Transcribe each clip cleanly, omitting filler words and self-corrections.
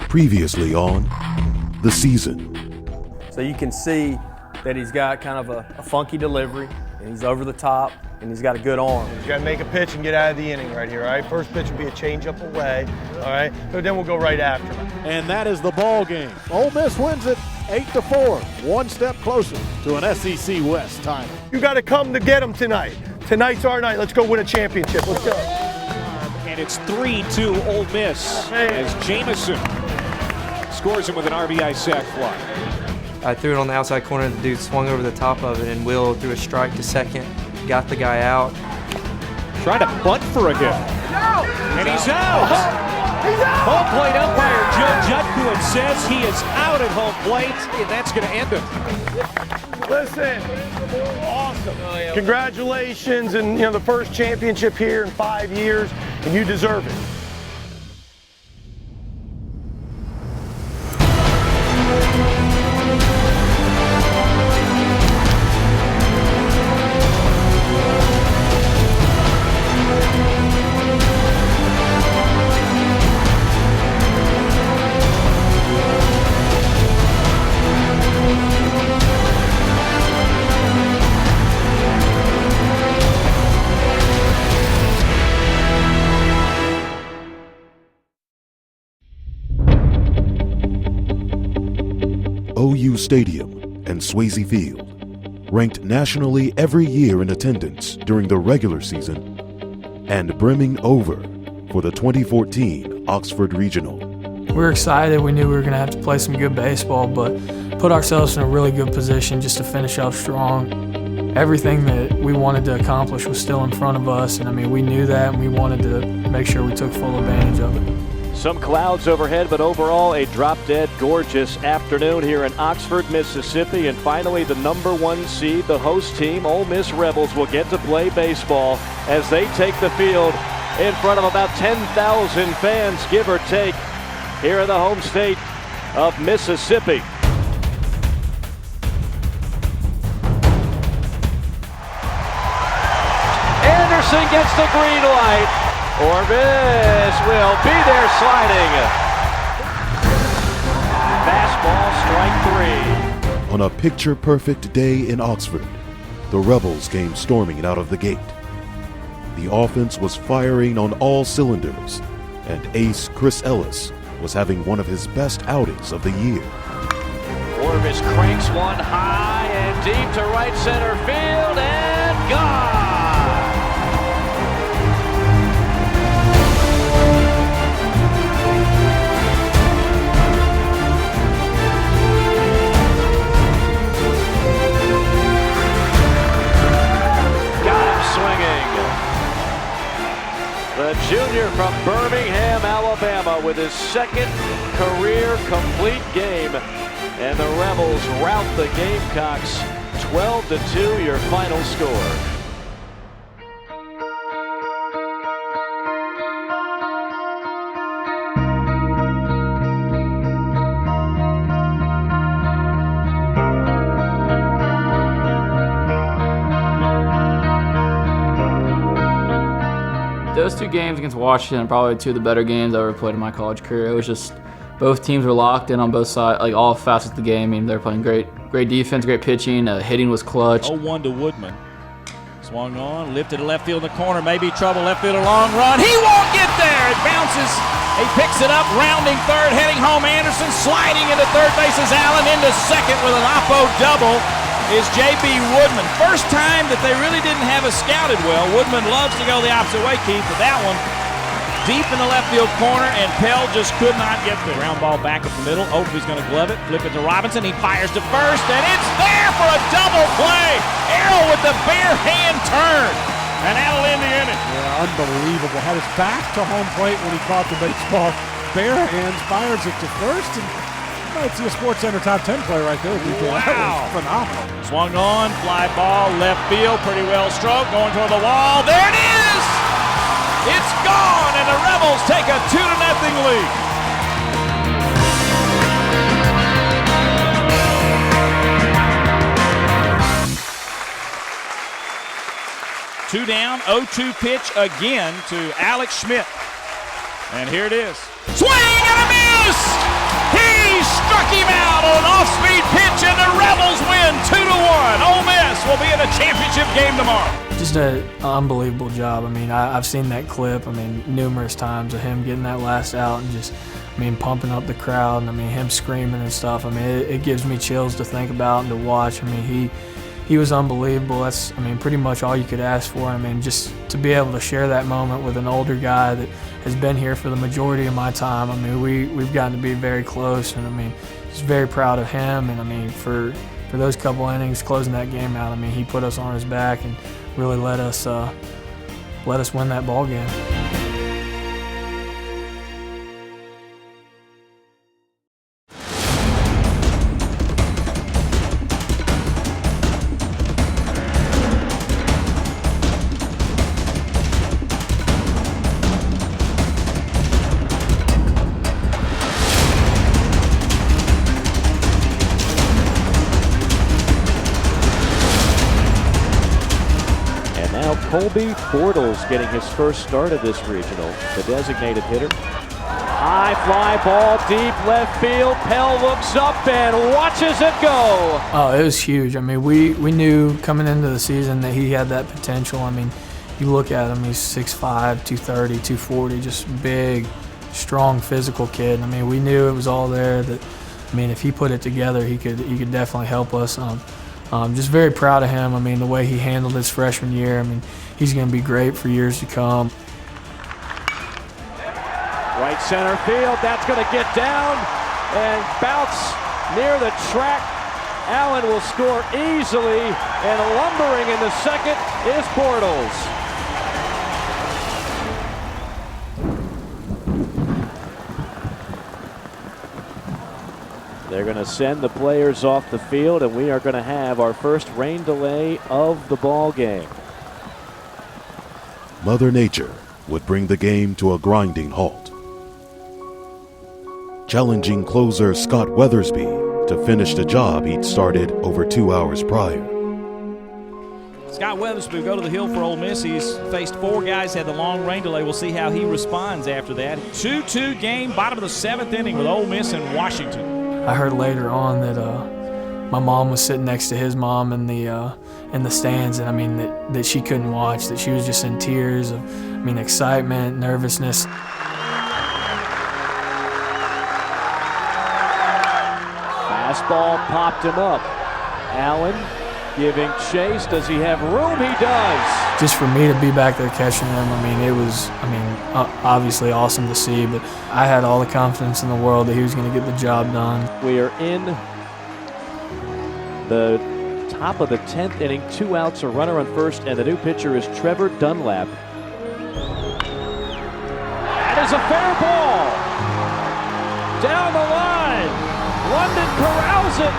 Previously on The Season. So you can see that he's got kind of a funky delivery, and he's over the top, and he's got a good arm. He's got to make a pitch and get out of the inning right here, all right? First pitch will be a changeup away, all right? But then we'll go right after him. And that is the ball game. Ole Miss wins it 8-4, one step closer to an SEC West title. You got to come to get him tonight. Tonight's our night. Let's go win a championship. Let's go. And it's 3-2 Ole Miss as Jamison scores him with an RBI sac fly. I threw it on the outside corner. The dude swung over the top of it, and Will threw a strike to second, got the guy out. Trying to bunt for a hit. And he's out. Home plate umpire Joe Judkowitz says he is out at home plate, and that's going to end it. Listen, awesome. Congratulations, and the first championship here in 5 years, and you deserve it. OU Stadium and Swayze Field, ranked nationally every year in attendance during the regular season, and brimming over for the 2014 Oxford Regional. We were excited. We knew we were going to have to play some good baseball, but put ourselves in a really good position just to finish out strong. Everything that we wanted to accomplish was still in front of us, and we knew that, and we wanted to make sure we took full advantage of it. Some clouds overhead, but overall a drop-dead gorgeous afternoon here in Oxford, Mississippi. And finally, the number 1 seed, the host team, Ole Miss Rebels, will get to play baseball as they take the field in front of about 10,000 fans, give or take, here in the home state of Mississippi. Anderson gets the green light. Orvis will be there sliding. Fastball, strike 3. On a picture-perfect day in Oxford, the Rebels came storming out of the gate. The offense was firing on all cylinders, and ace Chris Ellis was having one of his best outings of the year. Orvis cranks one high and deep to right center field, and gone! The junior from Birmingham, Alabama, with his second career complete game. And the Rebels rout the Gamecocks 12-2, your final score. Those 2 games against Washington are probably 2 of the better games I ever played in my college career. It was just both teams were locked in on both sides, like all facets of the game. They were playing great defense, great pitching. Hitting was clutch. 0-1 to Woodman. Swung on, lifted to left field in the corner, maybe trouble, left field a long run. He won't get there. It bounces. He picks it up, rounding third, heading home. Anderson sliding into third base is Allen, into second with an oppo double is J.B. Woodman. First time that they really didn't have us scouted well. Woodman loves to go the opposite way, Keith, but that one deep in the left field corner, and Pell just could not get there. Ground ball back up the middle. Oakley's going to glove it, flip it to Robinson. He fires to first, and it's there for a double play. Arrow with the bare hand turn, and that'll end the inning. Yeah, unbelievable. Had his back to home plate when he caught the baseball. Bare hands, fires it to first, and you might see a SportsCenter top 10 play right there. Wow. That was phenomenal. Swung on, fly ball, left field, pretty well stroked, going toward the wall. There it is! It's gone, and the Rebels take a 2-0 lead. 2 down, 0-2 pitch again to Alex Schmidt. And here it is. Swing and a miss! is! He struck him out on an off-speed pitch, and the Rebels win 2-1. Ole Miss will be in a championship game tomorrow. Just an unbelievable job. I mean, I've seen that clip, I mean, numerous times of him getting that last out and just, I mean, pumping up the crowd, and I mean, him screaming and stuff. I mean, it gives me chills to think about and to watch. I mean, he was unbelievable. That's, I mean, pretty much all you could ask for. I mean, just to be able to share that moment with an older guy that has been here for the majority of my time. I mean, we've gotten to be very close, and I mean, just very proud of him. And I mean, for those couple innings closing that game out, I mean, he put us on his back and really let us win that ball game. Colby Bortles getting his first start of this regional, the designated hitter. High fly ball, deep left field. Pell looks up and watches it go. Oh, it was huge. I mean, we knew coming into the season that he had that potential. I mean, you look at him, he's 6'5", 230, 240, just big, strong, physical kid. I mean, we knew it was all there. That, I mean, if he put it together, he could definitely help us. Just very proud of him. I mean, the way he handled his freshman year. I mean, he's going to be great for years to come. Right center field, that's going to get down and bounce near the track. Allen will score easily, and lumbering in the second is Bortles. They're going to send the players off the field, and we are going to have our first rain delay of the ball game. Mother Nature would bring the game to a grinding halt, challenging closer Scott Weathersby to finish the job he'd started over 2 hours prior. Scott Weathersby will go to the hill for Ole Miss. He's faced 4 guys, had the long rain delay. We'll see how he responds after that. 2-2 game, bottom of the 7th inning with Ole Miss and Washington. I heard later on that my mom was sitting next to his mom in the stands, and I mean that she couldn't watch, that she was just in tears of, I mean, excitement, nervousness. Fastball popped him up. Allen giving chase. Does he have room? He does. Just for me to be back there catching him, I mean, it was, obviously awesome to see, but I had all the confidence in the world that he was going to get the job done. We are in the top of the 10th inning, 2 outs, a runner on first, and the new pitcher is Trevor Dunlap. That is a fair ball. Down the line. London corrals it.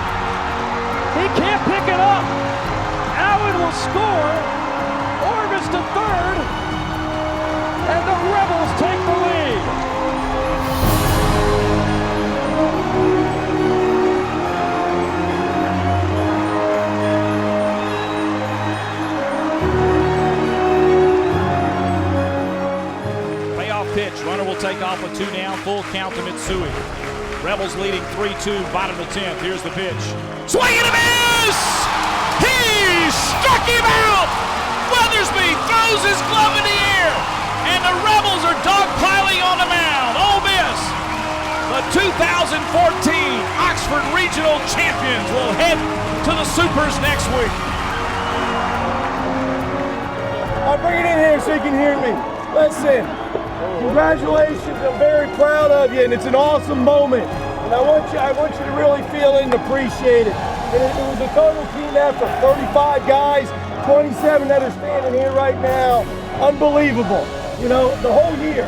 He can't pick it up. Allen will score. Orvis to third. And the Rebels take the lead. Payoff pitch. Runner will take off with 2 down. Full count to Mitsui. Rebels leading 3-2, bottom of the 10th. Here's the pitch. Swing and a miss! He struck him out! Weathersby throws his glove in the air, and the Rebels are dogpiling on the mound. Ole Miss, the 2014 Oxford Regional Champions, will head to the Supers next week. I'll bring it in here so you can hear me. Listen, congratulations. I'm very proud of you, and it's an awesome moment. And I want you to really feel it and appreciate it. And it was a total team effort. 35 guys, 27 that are standing here right now. Unbelievable. You know, the whole year.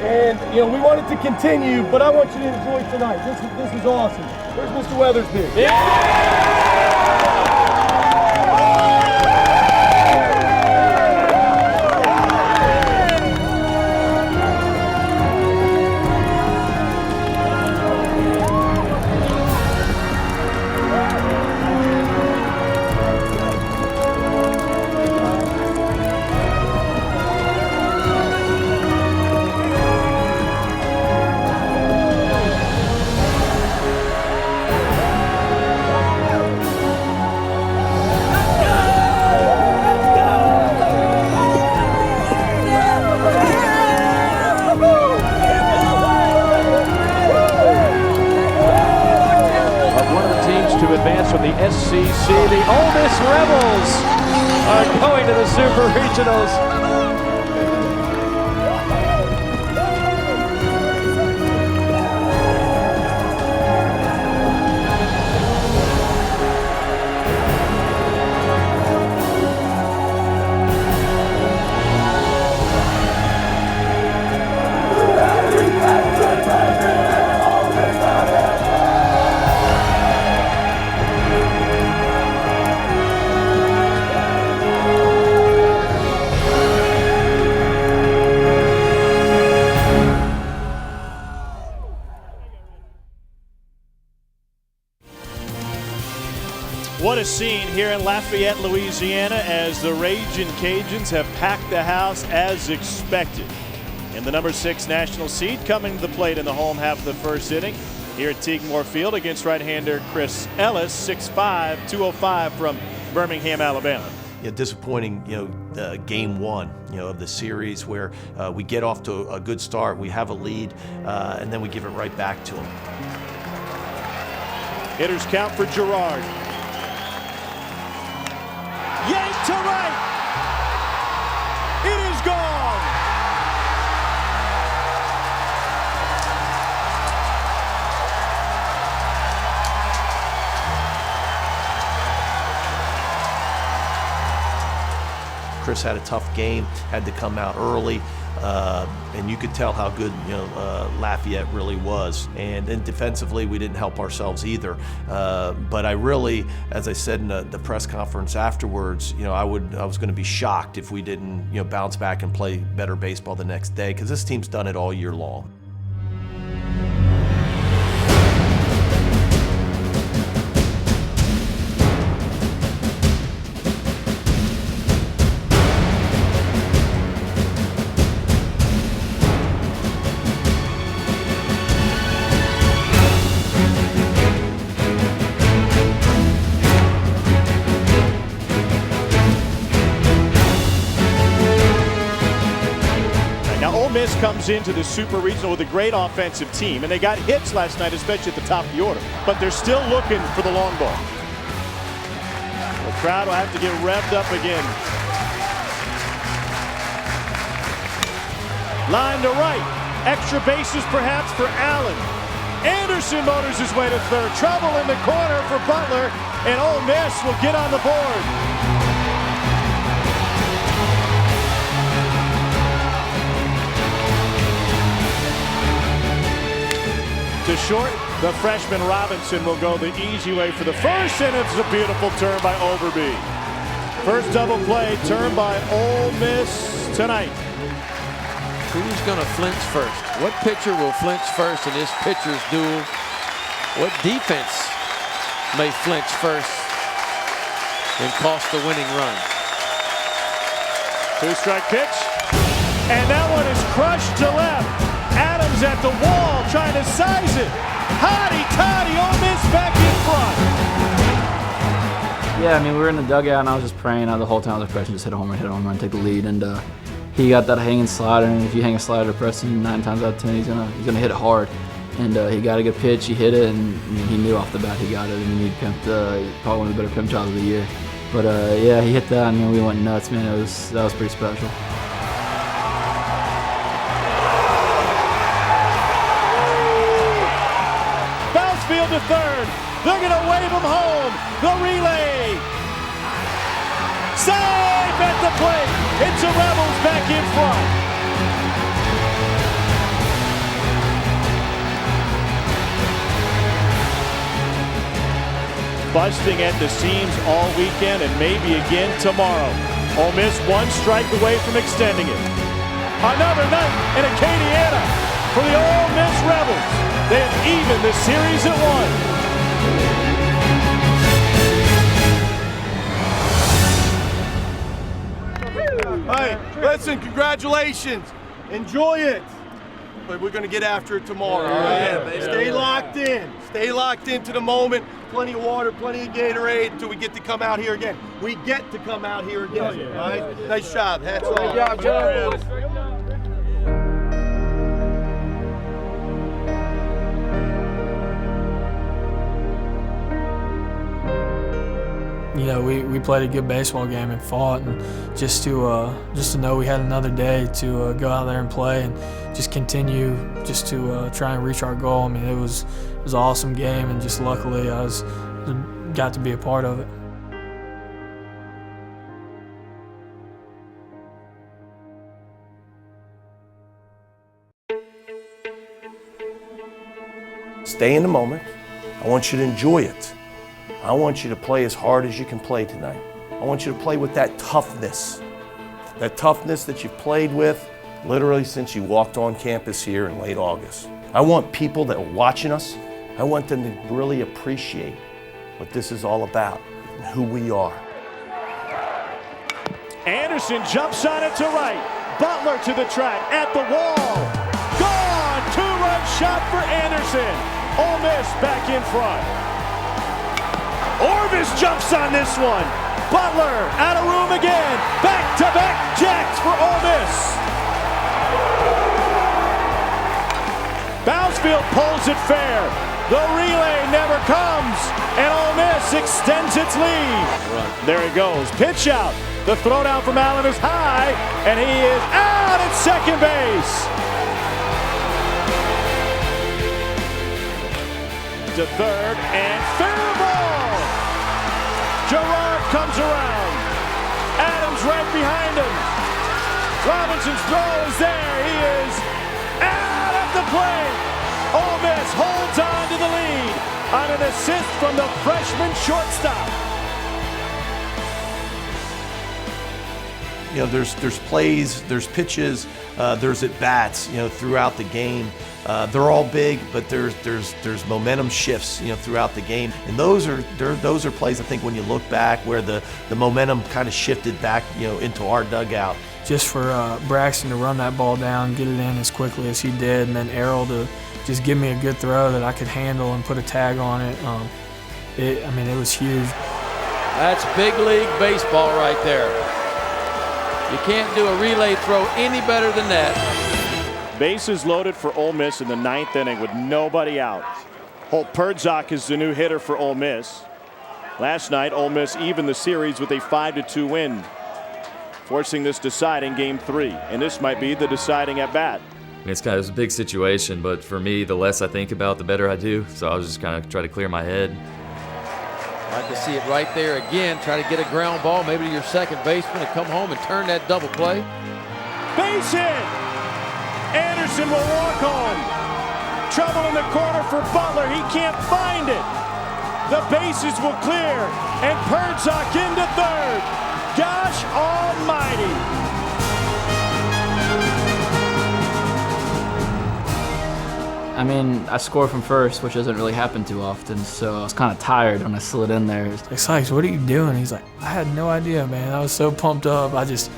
And, you know, we want it to continue, but I want you to enjoy tonight. This is awesome. Where's Mr. Weathersby? Yeah! from the SCC. The Ole Miss Rebels are going to the Super Regionals. What a scene here in Lafayette, Louisiana, as the Ragin' Cajuns have packed the house as expected. And the number 6 national seed coming to the plate in the home half of the first inning here at Teague Moore Field against right-hander Chris Ellis, 6'5", 205 from Birmingham, Alabama. Yeah, disappointing, game one, of the series where we get off to a good start, we have a lead, and then we give it right back to them. Hitters count for Girard. Yanked to right. It is gone. Chris had a tough game, had to come out early, and you could tell how good Lafayette really was. And then defensively, we didn't help ourselves either. But I really, as I said in the press conference afterwards, I was going to be shocked if we didn't bounce back and play better baseball the next day, because this team's done it all year long. Miss comes into the Super Regional with a great offensive team, and they got hits last night, especially at the top of the order, but they're still looking for the long ball. The crowd will have to get revved up again. Line to right, extra bases perhaps for Allen. Anderson motors his way to third. Trouble in the corner for Butler, and Ole Miss will get on the board. To short, the freshman Robinson will go the easy way for the first, and it's a beautiful turn by Overby. First double play, turn by Ole Miss tonight. Who's going to flinch first? What pitcher will flinch first in this pitcher's duel? What defense may flinch first and cost the winning run? 2-strike pitch, and that one is crushed to left. Adams at the wall trying to size it. Hotty-toddy, Ole Miss back in front. Yeah, I mean, we were in the dugout, and I was just praying the whole time. I was pressing, just hit a home run, take the lead. And he got that hanging slider, and if you hang a slider pressing 9 times out of 10, he's gonna hit it hard. And he got a good pitch, he hit it, and he knew off the bat he got it. I mean, he pimped, probably one of the better pimp jobs of the year. But yeah, he hit that, and we went nuts, man. That was pretty special. Field to third. They're going to wave him home. The relay. Safe at the plate. It's the Rebels back in front. Busting at the seams all weekend and maybe again tomorrow. Ole Miss 1 strike away from extending it. Another night in Acadiana for the Ole Miss Rebels. They have evened the series at 1. Hey, listen, congratulations. Enjoy it. But we're going to get after it tomorrow. All right? Stay locked in. Stay locked into the moment. Plenty of water, plenty of Gatorade until we get to come out here again. We get to come out here again. All right? Nice job. Hats off. Good job, Joe. we played a good baseball game and fought, and just to know we had another day to go out there and play and just continue just to try and reach our goal. I mean, it was an awesome game, and just luckily I got to be a part of it. Stay in the moment. I want you to enjoy it. I want you to play as hard as you can play tonight. I want you to play with that toughness that you've played with literally since you walked on campus here in late August. I want people that are watching us, I want them to really appreciate what this is all about and who we are. Anderson jumps on it to right. Butler to the track, at the wall. Gone! Two-run shot for Anderson. Ole Miss back in front. Orvis jumps on this one. Butler out of room again. Back-to-back jacks for Ole Miss. Bousfield pulls it fair. The relay never comes, and Ole Miss extends its lead. There he goes. Pitch out. The throwdown from Allen is high, and he is out at second base. To third, and fair ball. Gerard comes around. Adams right behind him. Robinson's throw is there. He is out at the plate. Ole Miss holds on to the lead on an assist from the freshman shortstop. You know, there's plays, there's pitches, there's at-bats, you know, throughout the game. They're all big, but there's momentum shifts, you know, throughout the game. And those are plays, I think, when you look back where the momentum kind of shifted back, you know, into our dugout. Just for Braxton to run that ball down, get it in as quickly as he did, and then Errol to just give me a good throw that I could handle and put a tag on it. I mean, it was huge. That's big league baseball right there. You can't do a relay throw any better than that. Bases loaded for Ole Miss in the 9th inning with nobody out. Holt Perdzak is the new hitter for Ole Miss. Last night, Ole Miss evened the series with a 5-2 win, forcing this deciding Game 3. And this might be the deciding at bat. I mean, it's a big situation, but for me, the less I think about, the better I do. So I was just kind of try to clear my head. Like to see it right there again. Try to get a ground ball, maybe to your second baseman, and come home and turn that double play. Base hit. Anderson will walk on. Trouble in the corner for Butler. He can't find it. The bases will clear, and Perdzak into third. Gosh almighty. I mean, I scored from first, which doesn't really happen too often, so I was kind of tired when I slid in there. Like, Sykes, what are you doing? He's like, I had no idea, man. I was so pumped up. I was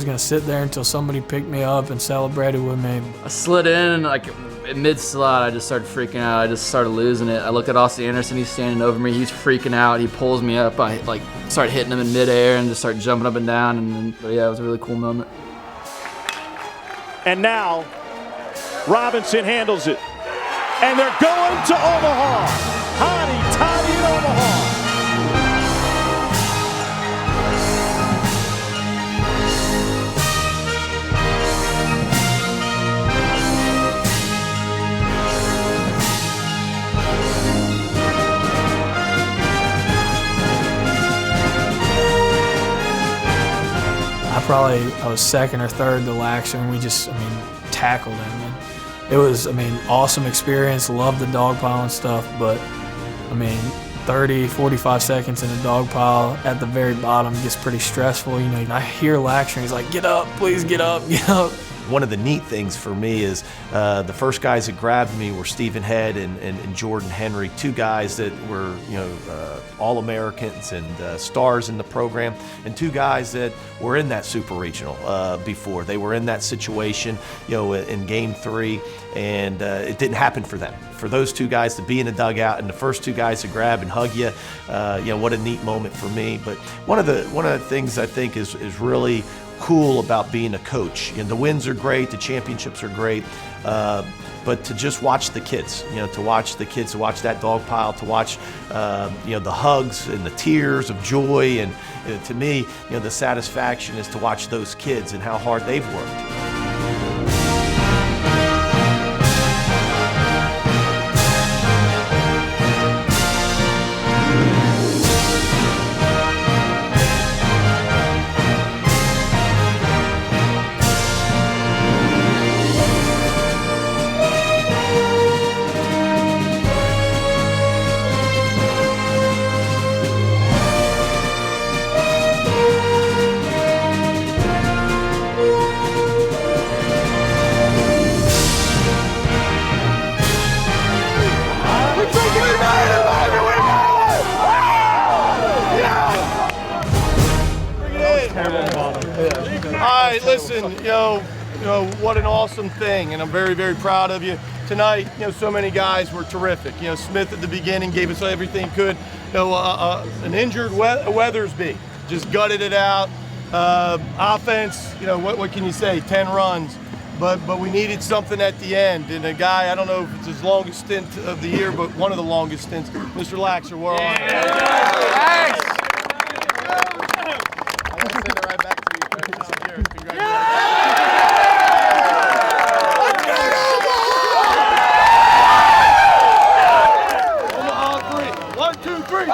gonna sit there until somebody picked me up and celebrated with me. I slid in, and like mid-slide, I just started freaking out. I just started losing it. I look at Austin Anderson. He's standing over me. He's freaking out. He pulls me up. I like started hitting him in midair and just started jumping up and down. And then, but yeah, it was a really cool moment. And now Robinson handles it. And they're going to Omaha. Hotty toddy in Omaha. I was second or third to Laxer, and we just, tackled him. And it was, awesome experience. Loved the dog pile and stuff, but 30, 45 seconds in a dog pile at the very bottom gets pretty stressful. You know, I hear Laxer, and he's like, "Get up, please, get up, get up." One of the neat things for me is the first guys that grabbed me were Stephen Head and Jordan Henry, two guys that were All-Americans and stars in the program, and two guys that were in that Super Regional before. They were in that situation, in Game 3, and it didn't happen for them. For those two guys to be in the dugout and the first two guys to grab and hug you, what a neat moment for me. But one of the things I think is really cool about being a coach. The wins are great, the championships are great, but to just watch the kids, to watch that dog pile, to watch, the hugs and the tears of joy, and to me, the satisfaction is to watch those kids and how hard they've worked. All right, listen, what an awesome thing, and I'm very, very proud of you. Tonight, so many guys were terrific. Smith at the beginning gave us everything he could. An injured Weathersby just gutted it out. Offense, what can you say, 10 runs. But we needed something at the end. And a guy, I don't know if it's his longest stint of the year, but one of the longest stints, Mr. Laxer, we're on. Thanks. I gotta send it right back to you. Congratulations. Omaha 3. 1, 2, 3.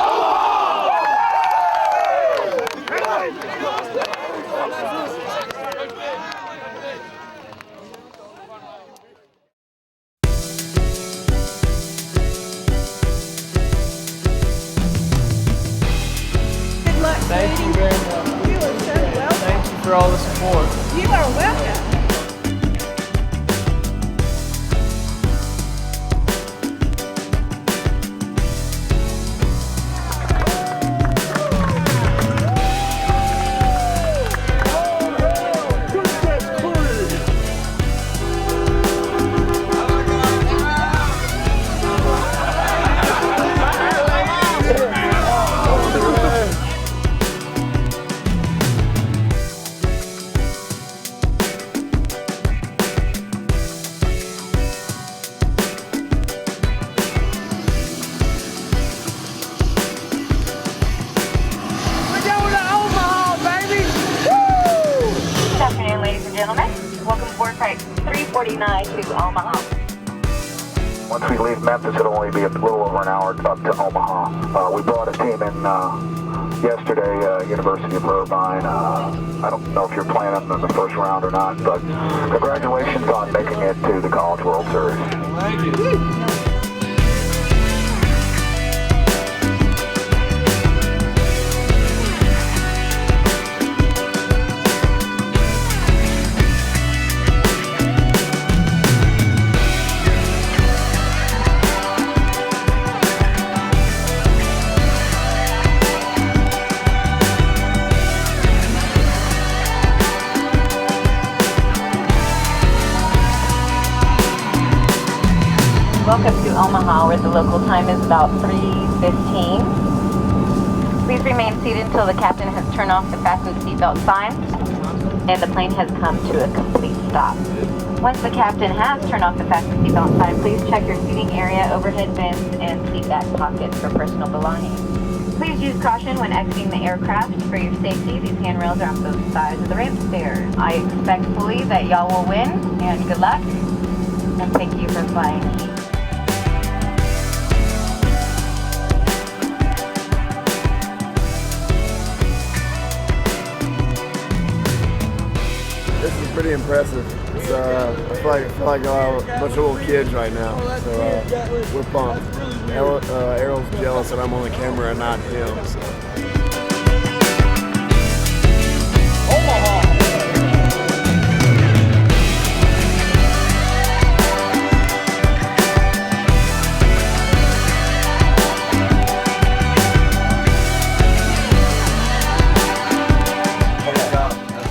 Thank you very much. You are so welcome. Thank you for all the support. You are welcome. Welcome to board flight 349 to Omaha. Once we leave Memphis, it'll only be a little over an hour up to Omaha. We brought a team in yesterday, University of Irvine. I don't know if you're playing them in the first round or not, but congratulations on making it to the College World Series. Thank you. Welcome to Omaha, where the local time is about 3:15. Please remain seated until the captain has turned off the fasten seatbelt sign and the plane has come to a complete stop. Once the captain has turned off the fasten seatbelt sign, please check your seating area, overhead bins, and seat back pockets for personal belongings. Please use caution when exiting the aircraft. For your safety, these handrails are on both sides of the ramp stairs. I expect fully that y'all will win, and good luck, and thank you for flying. This is pretty impressive. It's, I feel like a bunch of little kids right now, so we're pumped. Errol's jealous that I'm on the camera and not him. So.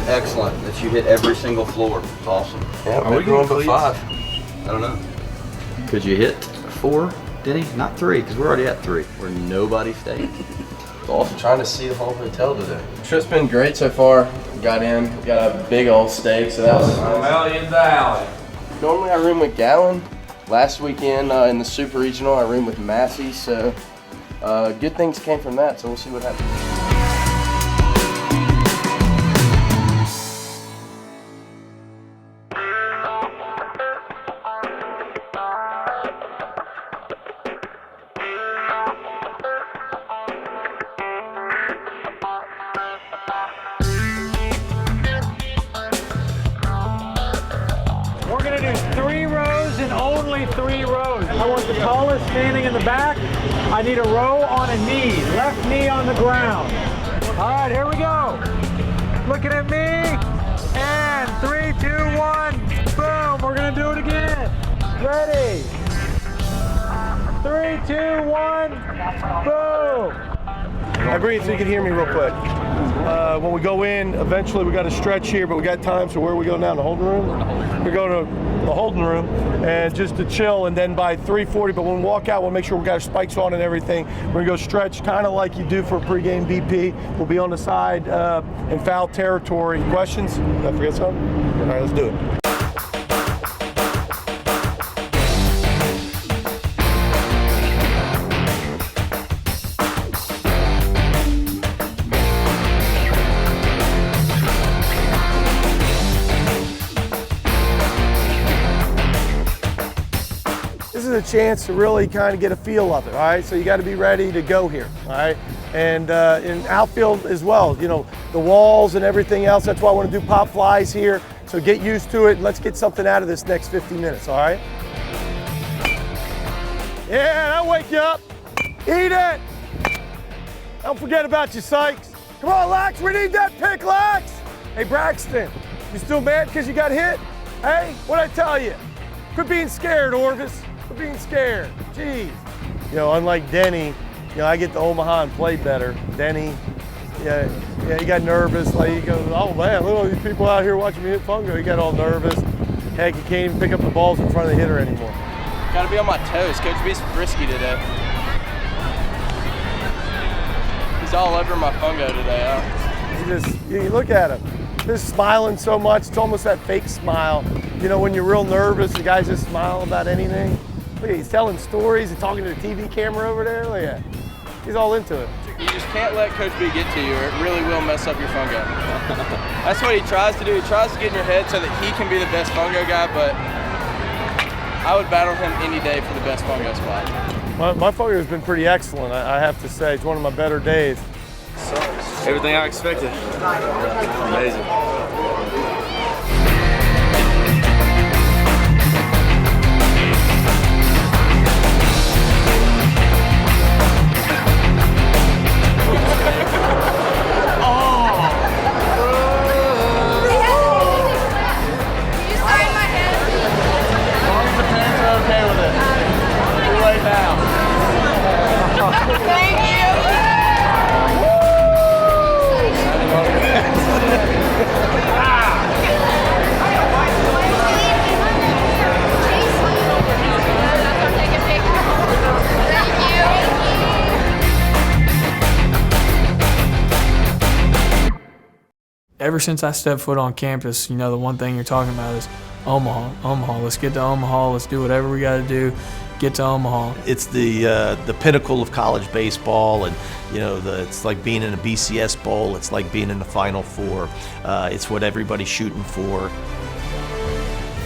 Excellent. That you hit every single floor. It's awesome. Yeah, are we going for 5? I don't know. Could you hit 4, Denny? Not 3, because we're already at 3. Where nobody stayed. It's awesome. Trying to see the whole hotel today. Trip's been great so far. Got in, got a big old steak, so that was nice. Normally I room with Gallon. Last weekend in the Super Regional, I roomed with Massey, so good things came from that, so we'll see what happens. We're going to do 3 rows and only 3 rows. I want the tallest standing in the back. I need a row on a knee, left knee on the ground. All right, here we go. Looking at me. And 3, 2, 1, boom. We're going to do it again. Ready. 3, 2, 1, boom. I breathe so you can hear me real quick. When we go in, eventually we got to stretch here, but we got time, so where are we going now? The holding room? We go to the holding room and just to chill, and then by 3:40, but when we walk out, we'll make sure we got our spikes on and everything. We're going to go stretch kind of like you do for a pregame BP. We'll be on the side in foul territory. Questions? Did I forget something? All right, let's do it. This is a chance to really kind of get a feel of it, all right? So you got to be ready to go here, all right? And in outfield as well, you know, the walls and everything else. That's why I want to do pop flies here. So get used to it, and let's get something out of this next 50 minutes, all right? Yeah, that'll wake you up. Eat it. Don't forget about your Sykes. Come on, Lax, we need that pick, Lax. Hey, Braxton, you still mad because you got hit? Hey, what'd I tell you? Quit being scared, Orvis. Quit being scared. Jeez. You know, unlike Denny, you know, I get to Omaha and play better. Denny, yeah, he got nervous. Like he goes, oh man, look at all these people out here watching me hit fungo. He got all nervous. Heck, he can't even pick up the balls in front of the hitter anymore. Got to be on my toes. Coach B's frisky today. He's all over my fungo today, huh? You look at him. Just smiling so much. It's almost that fake smile. You know, when you're real nervous, the guys just smile about anything. Look at, he's telling stories and talking to the TV camera over there. Look at that. He's all into it. You just can't let Coach B get to you, or it really will mess up your fungo. That's what he tries to do. He tries to get in your head so that he can be the best fungo guy, but I would battle him any day for the best fungo spot. My fungo has been pretty excellent, I have to say. It's one of my better days. Everything I expected. Amazing. Ever since I stepped foot on campus, you know, the one thing you're talking about is Omaha. Omaha. Let's get to Omaha. Let's do whatever we got to do. Get to Omaha. It's the pinnacle of college baseball, and you know, it's like being in a BCS bowl. It's like being in the Final Four. It's what everybody's shooting for.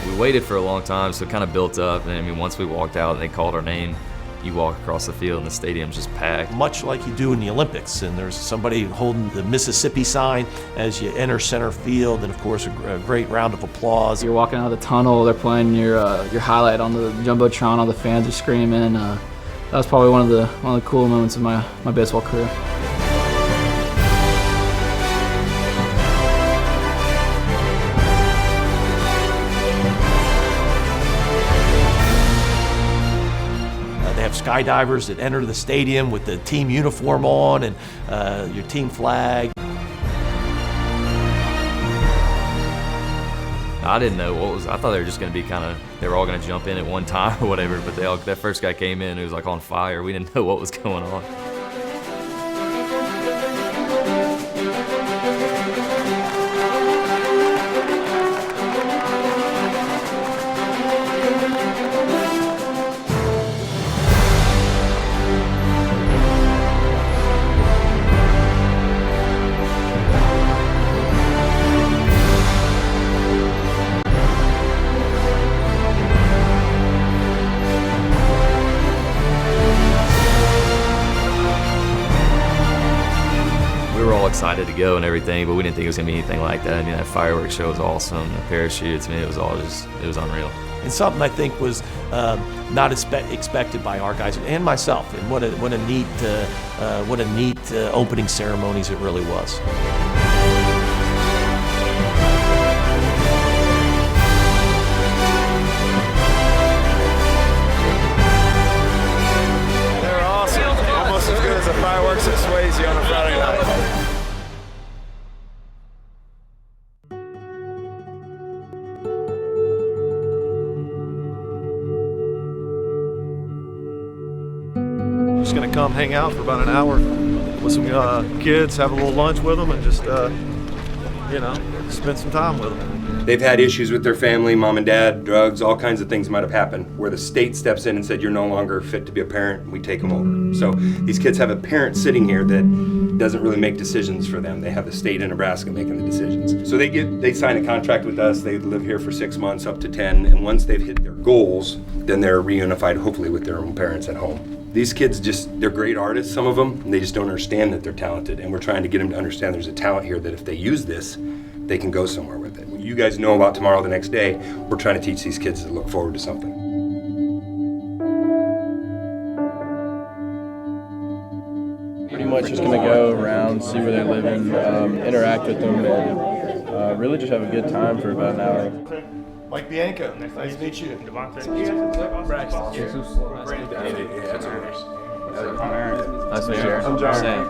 We waited for a long time, so it kind of built up. And I mean, once we walked out and they called our name, you walk across the field and the stadium's just packed. Much like you do in the Olympics, and there's somebody holding the Mississippi sign as you enter center field, and of course a great round of applause. You're walking out of the tunnel, they're playing your highlight on the Jumbotron, all the fans are screaming. That was probably one of the cool moments of my baseball career. They have skydivers that enter the stadium with the team uniform on and your team flag. I didn't know what was. I thought they were just going to be they were all going to jump in at one time or whatever. But that first guy came in, it was like on fire. We didn't know what was going on. excited to go and everything, but we didn't think it was going to be anything like that. I mean, that fireworks show was awesome. The parachutes, I mean, it was unreal. And something I think was not expected by our guys and myself. And what a neat opening ceremonies it really was. They're awesome. Almost as good as the fireworks at Swayze on a Friday night. Just gonna come hang out for about an hour with some kids, have a little lunch with them, and just spend some time with them. They've had issues with their family, mom and dad, drugs, all kinds of things might have happened where the state steps in and said, you're no longer fit to be a parent, and we take them over. So these kids have a parent sitting here that doesn't really make decisions for them. They have the state of Nebraska making the decisions. So they sign a contract with us, they live here for 6 months, up to 10, and once they've hit their goals, then they're reunified, hopefully with their own parents at home. These kids they're great artists, some of them, and they just don't understand that they're talented. And we're trying to get them to understand there's a talent here that if they use this, they can go somewhere with it. When you guys know about tomorrow, the next day, we're trying to teach these kids to look forward to something. Pretty much just going to go around, see where they're living, interact with them, and really just have a good time for about an hour. Mike Bianco, nice to meet you. Nice to meet you. I'm John.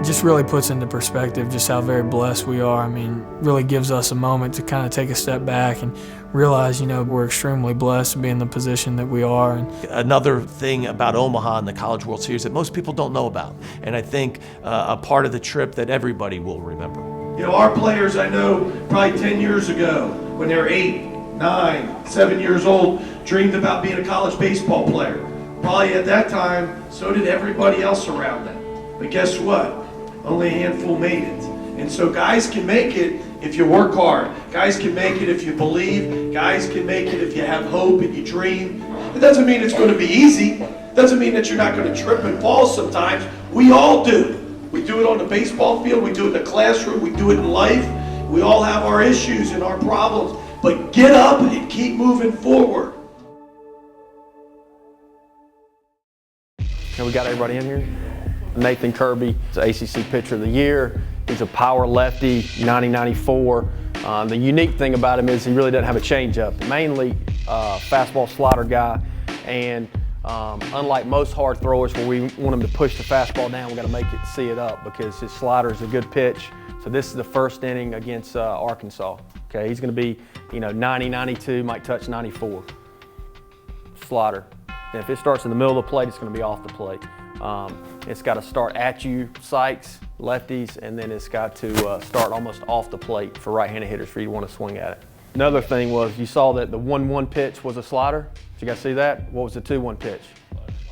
Just really puts into perspective just how very blessed we are. I mean, really gives us a moment to kind of take a step back and realize, we're extremely blessed to be in the position that we are. And another thing about Omaha and the College World Series that most people don't know about, and I think a part of the trip that everybody will remember. Our players, I know, probably 10 years ago, when they were 8, 9, 7 years old, dreamed about being a college baseball player. Probably at that time, so did everybody else around them. But guess what? Only a handful made it. And so guys can make it if you work hard. Guys can make it if you believe. Guys can make it if you have hope and you dream. It doesn't mean it's going to be easy. It doesn't mean that you're not going to trip and fall sometimes. We all do. We do it on the baseball field. We do it in the classroom. We do it in life. We all have our issues and our problems. But get up and keep moving forward. And we got everybody in here. Nathan Kirby is ACC Pitcher of the Year. He's a power lefty, 90-94. The unique thing about him is he really doesn't have a changeup. Mainly fastball slider guy. And unlike most hard throwers where we want him to push the fastball down, we got to make it see it up because his slider is a good pitch. So this is the first inning against Arkansas. Okay, he's going to be 90-92, might touch 94. Slider. And if it starts in the middle of the plate, it's going to be off the plate. It's got to start at you, Sykes, lefties, and then it's got to start almost off the plate for right-handed hitters for you to want to swing at it. Another thing was you saw that the 1-1 pitch was a slider. Did you guys see that? What was the 2-1 pitch?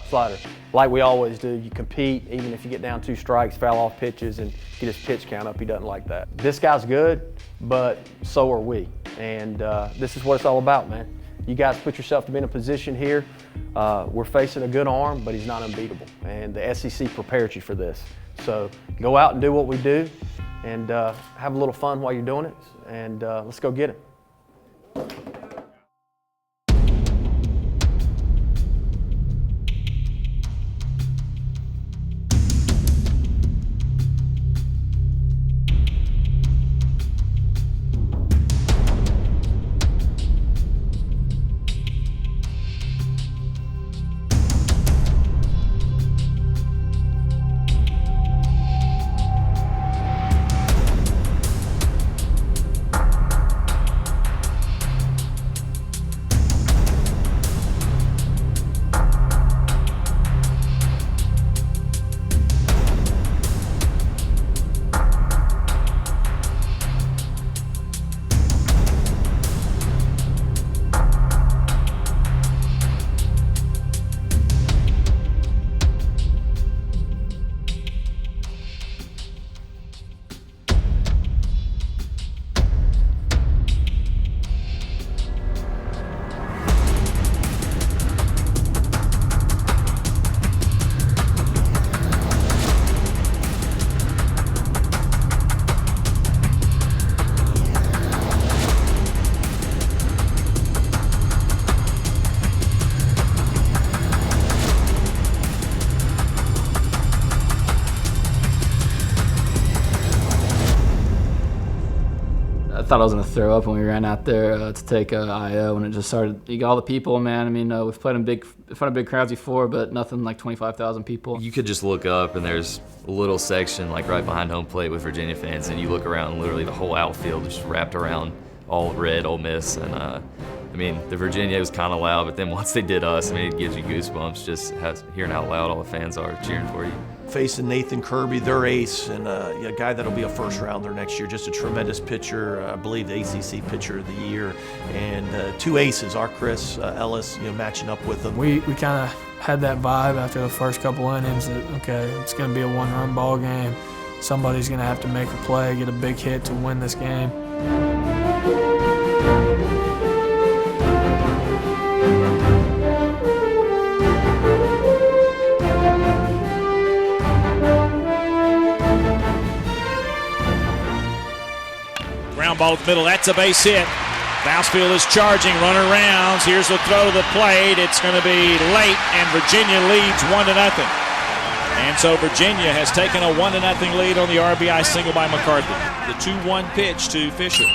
Slider. Like we always do, you compete, even if you get down 2 strikes, foul off pitches, and get his pitch count up. He doesn't like that. This guy's good, but so are we. And this is what it's all about, man. You guys put yourself to be in a position here. We're facing a good arm, but he's not unbeatable. And the SEC prepared you for this. So go out and do what we do and have a little fun while you're doing it. And let's go get it. thought I was going to throw up when we ran out there to take IO, and it just started. You got all the people, man. I mean, we've played in front of big crowds before, but nothing like 25,000 people. You could just look up, and there's a little section like right behind home plate with Virginia fans, and you look around, and literally the whole outfield just wrapped around all red, Ole Miss, and I mean, the Virginia was kind of loud, but then once they did us, I mean, it gives you goosebumps just hearing how loud all the fans are cheering for you. Facing Nathan Kirby, their ace, and a guy that'll be a first rounder next year. Just a tremendous pitcher, I believe the ACC pitcher of the year, and two aces, our Chris Ellis, matching up with them. We kind of had that vibe after the first couple innings that, okay, it's going to be a one-run ball game. Somebody's going to have to make a play, get a big hit to win this game. Ground ball to the middle, that's a base hit. Bousfield is charging, runner rounds. Here's the throw to the plate. It's going to be late, and Virginia leads 1-0. And so Virginia has taken a 1-0 lead on the RBI single by McCarthy. The 2-1 pitch to Fisher.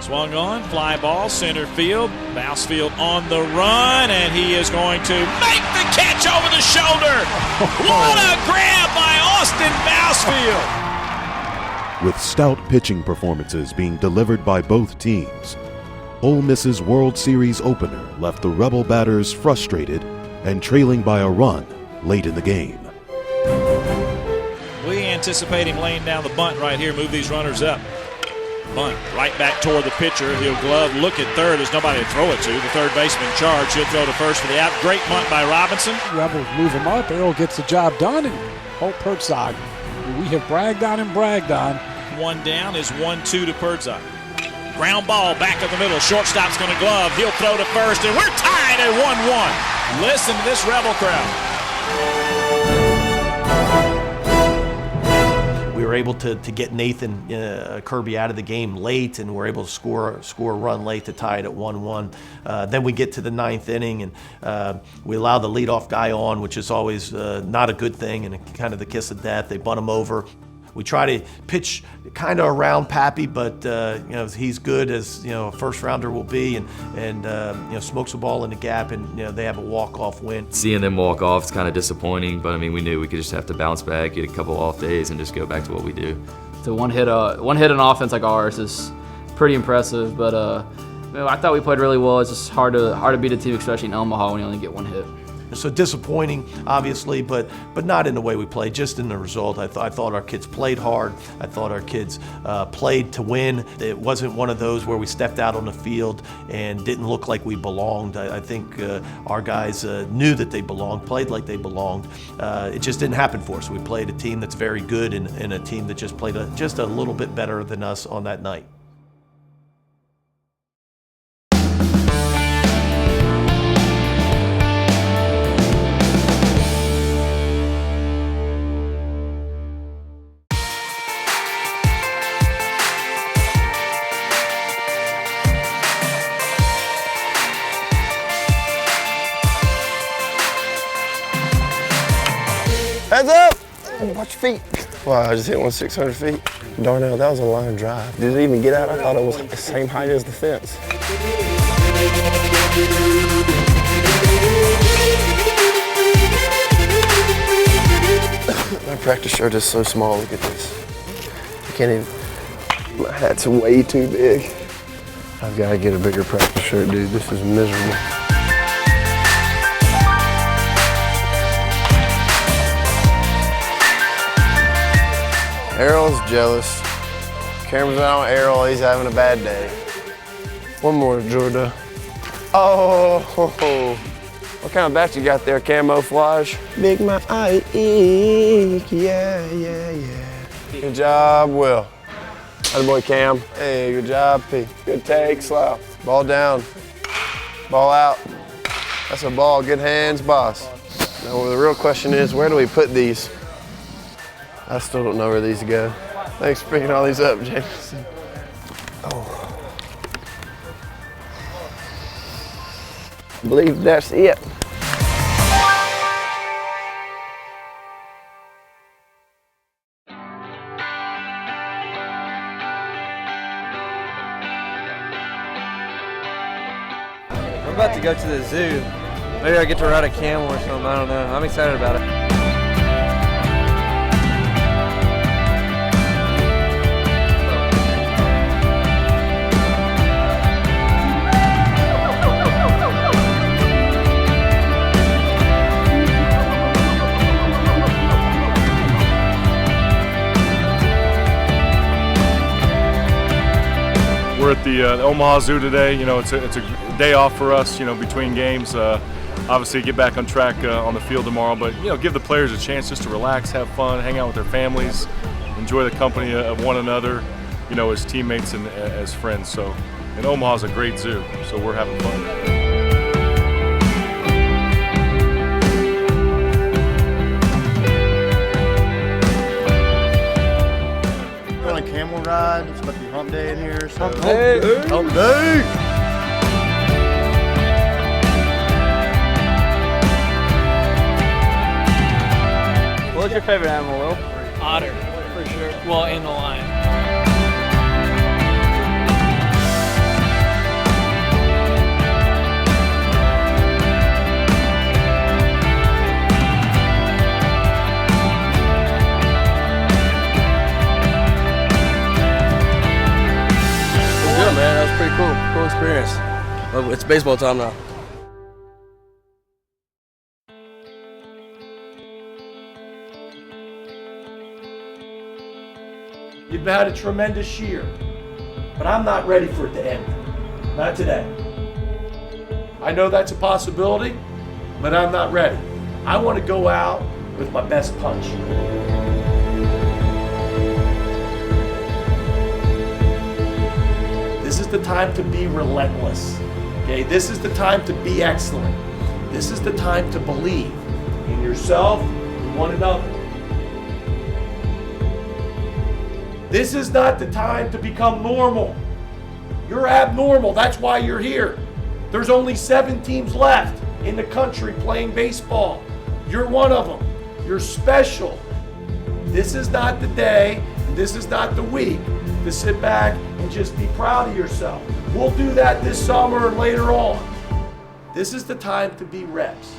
Swung on, fly ball, center field. Bousfield on the run, and he is going to make the catch over the shoulder. What a grab by Austin Bousfield. With stout pitching performances being delivered by both teams, Ole Miss's World Series opener left the Rebel batters frustrated and trailing by a run late in the game. We anticipate him laying down the bunt right here, move these runners up. Bunt right back toward the pitcher. He'll glove, look at third. There's nobody to throw it to. The third baseman charged. He'll throw to first for the out. Great bunt by Robinson. Rebels move him up. Errol gets the job done, and Holt Pertzog, we have bragged on and bragged on. One down is 1-2 to Pertzog. Ground ball back up the middle. Shortstop's going to glove. He'll throw to first, and we're tied at 1-1. Listen to this Rebel crowd. We were able to get Nathan Kirby out of the game late, and we're able to score a run late to tie it at 1-1. Then we get to the 9th inning, and we allow the leadoff guy on, which is always not a good thing and kind of the kiss of death. They bunt him over. We try to pitch kind of around Pappy, but he's good as a first rounder will be, and smokes the ball in the gap, and they have a walk-off win. Seeing them walk off is kind of disappointing, but I mean, we knew we could just have to bounce back, get a couple off days, and just go back to what we do. So one hit in offense like ours is pretty impressive, but I thought we played really well. It's just hard to beat a team, especially in Omaha, when you only get one hit. So disappointing, obviously, but not in the way we played, just in the result. I thought our kids played hard. I thought our kids played to win. It wasn't one of those where we stepped out on the field and didn't look like we belonged. I think our guys knew that they belonged, played like they belonged. It just didn't happen for us. We played a team that's very good and a team that just played just a little bit better than us on that night. Heads up! Watch your feet. Wow, I just hit one 600 feet. Darnell, that was a line drive. Did it even get out? I thought it was the same height as the fence. My practice shirt is so small, look at this. I can't even, my hat's way too big. I've got to get a bigger practice shirt, dude. This is miserable. Errol's jealous. Camera's out on Errol, he's having a bad day. One more, Jordan. Oh, what kind of bat you got there, camouflage? Big my eye, yeah. Good job, Will. Atta boy, Cam. Hey, good job, P. Good take, Slough. Ball down, ball out. That's a ball, good hands, boss. Now the real question is, where do we put these? I still don't know where these go. Thanks for picking all these up, Jameson. Oh. I believe that's it. to go to the zoo. Maybe I'll get to ride a camel or something. I don't know. I'm excited about it. We're at the Omaha Zoo today. You know, it's a day off for us, you know, between games. Obviously get back on track on the field tomorrow, but, you know, give the players a chance just to relax, have fun, hang out with their families, enjoy the company of one another, you know, as teammates and as friends. So, and Omaha's a great zoo, so we're having fun. Camel ride. It's about to be hump day in here. So. Hump day! Hump day! What's your favorite animal, Will? Otter, for sure. Well, and the lion. Good, man. That was pretty cool. Cool experience. Well, it's baseball time now. You've had a tremendous year, but I'm not ready for it to end. Not today. I know that's a possibility, but I'm not ready. I want to go out with my best punch. This is the time to be relentless. Okay, this is the time to be excellent. This is the time to believe in yourself and one another. This is not the time to become normal. You're abnormal. That's why you're here. There's only 7 teams left in the country playing baseball. You're one of them. You're special. This is not the day, and this is not the week to sit back and just be proud of yourself. We'll do that this summer and later on. This is the time to be reps.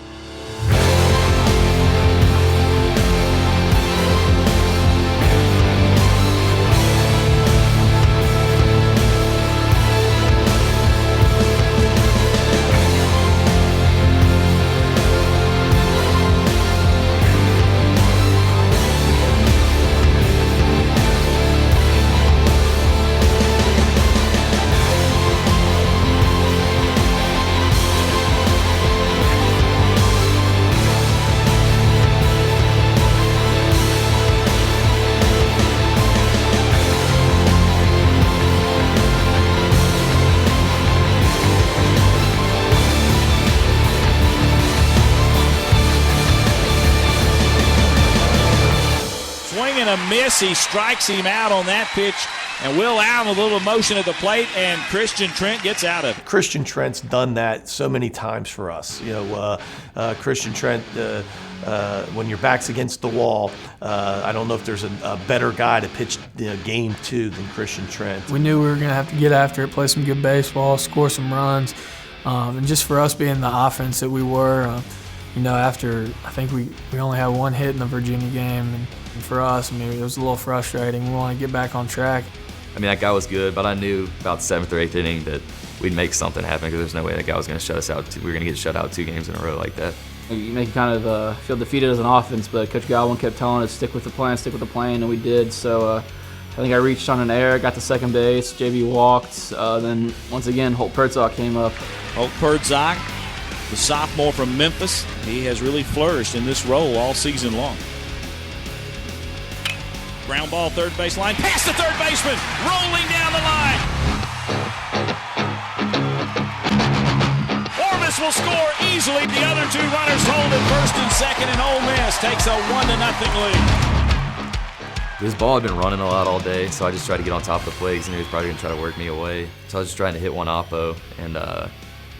A miss. He strikes him out on that pitch, and Will Allen with a little motion at the plate, and Christian Trent gets out of it. Christian Trent's done that so many times for us. You know, Christian Trent, when your back's against the wall, I don't know if there's a better guy to pitch game to than Christian Trent. We knew we were going to have to get after it, play some good baseball, score some runs, and just for us being the offense that we were, you know, after I think we only had 1 hit in the Virginia game, and for us, I mean, it was a little frustrating. We want to get back on track. I mean, that guy was good, but I knew about 7th or 8th inning that we'd make something happen because there's no way that guy was going to shut us out. We were going to get shut out 2 games in a row like that. You make you kind of feel defeated as an offense, but Coach Godwin kept telling us stick with the plan, and we did. So I think I reached on an error, got to second base, JB walked, then once again Holt Pertzok came up. Holt Pertzok, the sophomore from Memphis, he has really flourished in this role all season long. Ground ball, third base line, past the third baseman, rolling down the line. Orvis will score easily. The other 2 runners hold at first and second, and Ole Miss takes a 1-0 lead. This ball had been running a lot all day, so I just tried to get on top of the plate, and he was probably going to try to work me away. So I was just trying to hit one oppo, and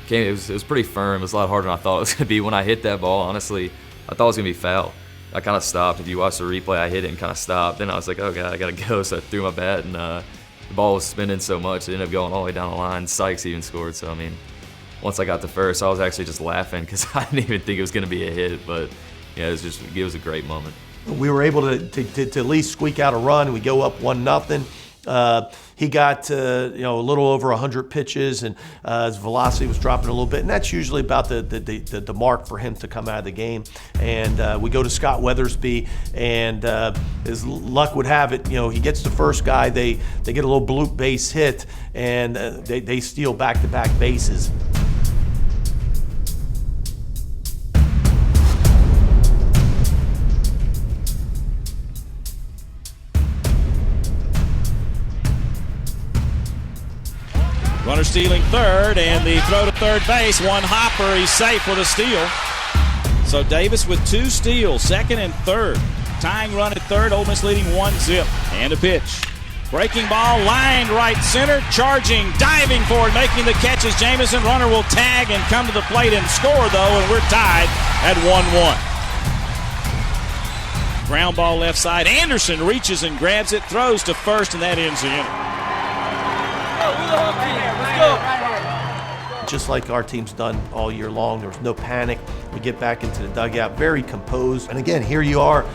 it was pretty firm. It was a lot harder than I thought it was going to be. When I hit that ball, honestly, I thought it was going to be foul. I kind of stopped. If you watch the replay, I hit it and kind of stopped. Then I was like, oh, God, I got to go. So I threw my bat, and the ball was spinning so much, it ended up going all the way down the line. Sykes even scored. So, I mean, once I got to first, I was actually just laughing because I didn't even think it was going to be a hit. But yeah, it was a great moment. We were able to at least squeak out a run. We go up 1-0. He got a little over 100 pitches, and his velocity was dropping a little bit, and that's usually about the mark for him to come out of the game. And we go to Scott Weathersby, and as luck would have it, he gets the first guy. They get a little bloop base hit, and they steal back-to-back bases. Runner stealing third, and the throw to third base. One hopper, he's safe with a steal. So Davis with 2 steals, second and third. Tying run at third, Ole Miss leading 1-0. And a pitch. Breaking ball, lined right center, charging, diving forward, making the catch as Jamison. Runner will tag and come to the plate and score, though, and we're tied at 1-1. Ground ball left side. Anderson reaches and grabs it, throws to first, and that ends the inning. Just like our team's done all year long, there was no panic. We get back into the dugout, very composed. And again, here you are,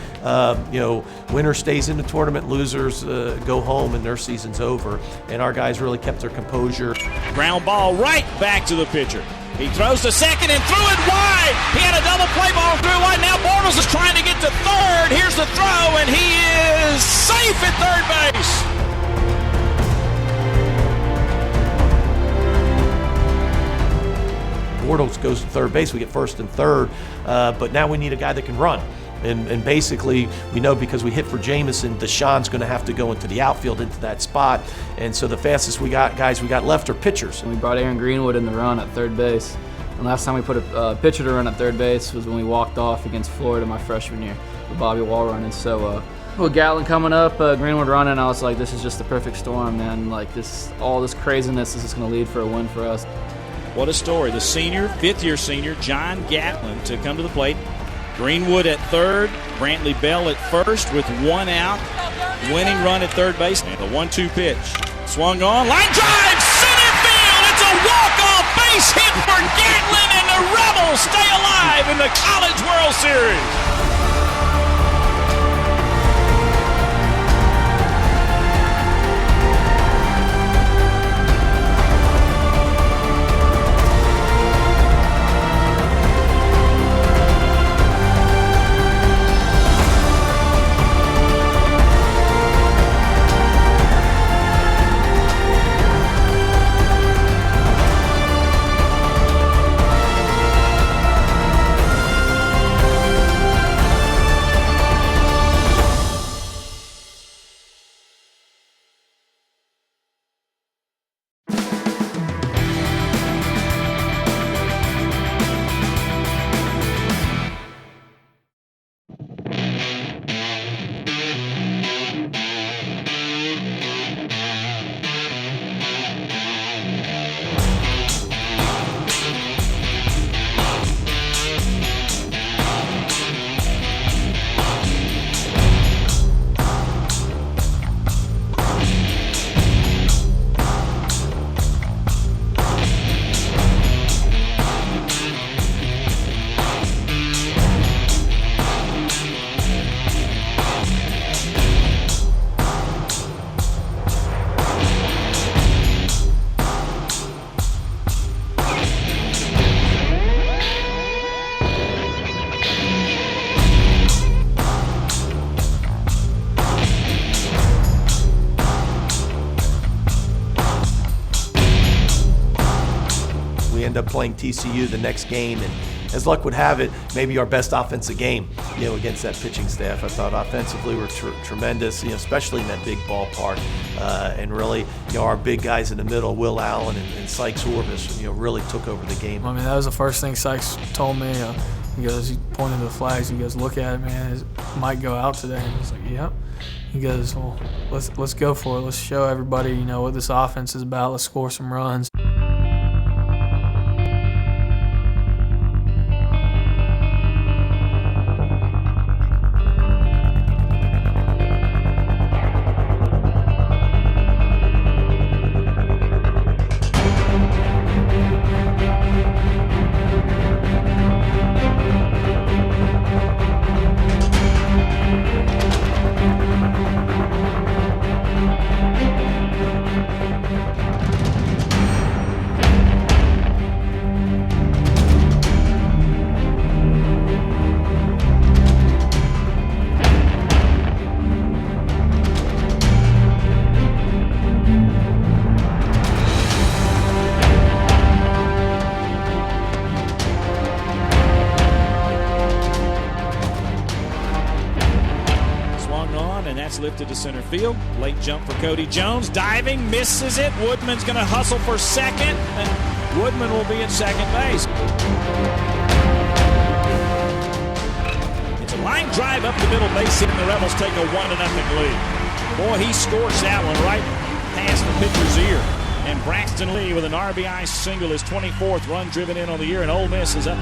winner stays in the tournament, losers go home and their season's over. And our guys really kept their composure. Ground ball right back to the pitcher. He throws to second and threw it wide. He had a double play ball through wide. Now Bortles is trying to get to third. Here's the throw, and he is safe at third base. Bortles goes to third base. We get first and third, but now we need a guy that can run. And basically, we know because we hit for Jamison, Deshaun's going to have to go into the outfield into that spot. And so the fastest guys we got left are pitchers. And we brought Aaron Greenwood in the run at third base. And last time we put a pitcher to run at third base was when we walked off against Florida my freshman year with Bobby Wall running. So with Gatlin coming up, Greenwood running, I was like, this is just the perfect storm, man. Like all this craziness is just going to lead for a win for us. What a story. The senior, fifth-year senior, John Gatlin, to come to the plate. Greenwood at third, Brantley Bell at first with 1 out. Winning run at third base. And the 1-2 pitch. Swung on, line drive, center field. It's a walk-off base hit for Gatlin, and the Rebels stay alive in the College World Series. End up playing TCU the next game, and as luck would have it, maybe our best offensive game, against that pitching staff. I thought offensively we're tremendous, especially in that big ballpark, and really, our big guys in the middle, Will Allen and Sykes Orvis, really took over the game. I mean, that was the first thing Sykes told me. He pointed to the flags. He goes, "Look at it, man. It might go out today." And I was like, "Yep." He goes, "Well, let's go for it. Let's show everybody, what this offense is about. Let's score some runs." Gets lifted to center field. Late jump for Cody Jones. Diving, misses it. Woodman's going to hustle for second. And Woodman will be at second base. It's a line drive up the middle base hit, and the Rebels take a 1-0 lead. Boy, he scores that one right past the pitcher's ear. And Braxton Lee with an RBI single, his 24th run driven in on the year, and Ole Miss is up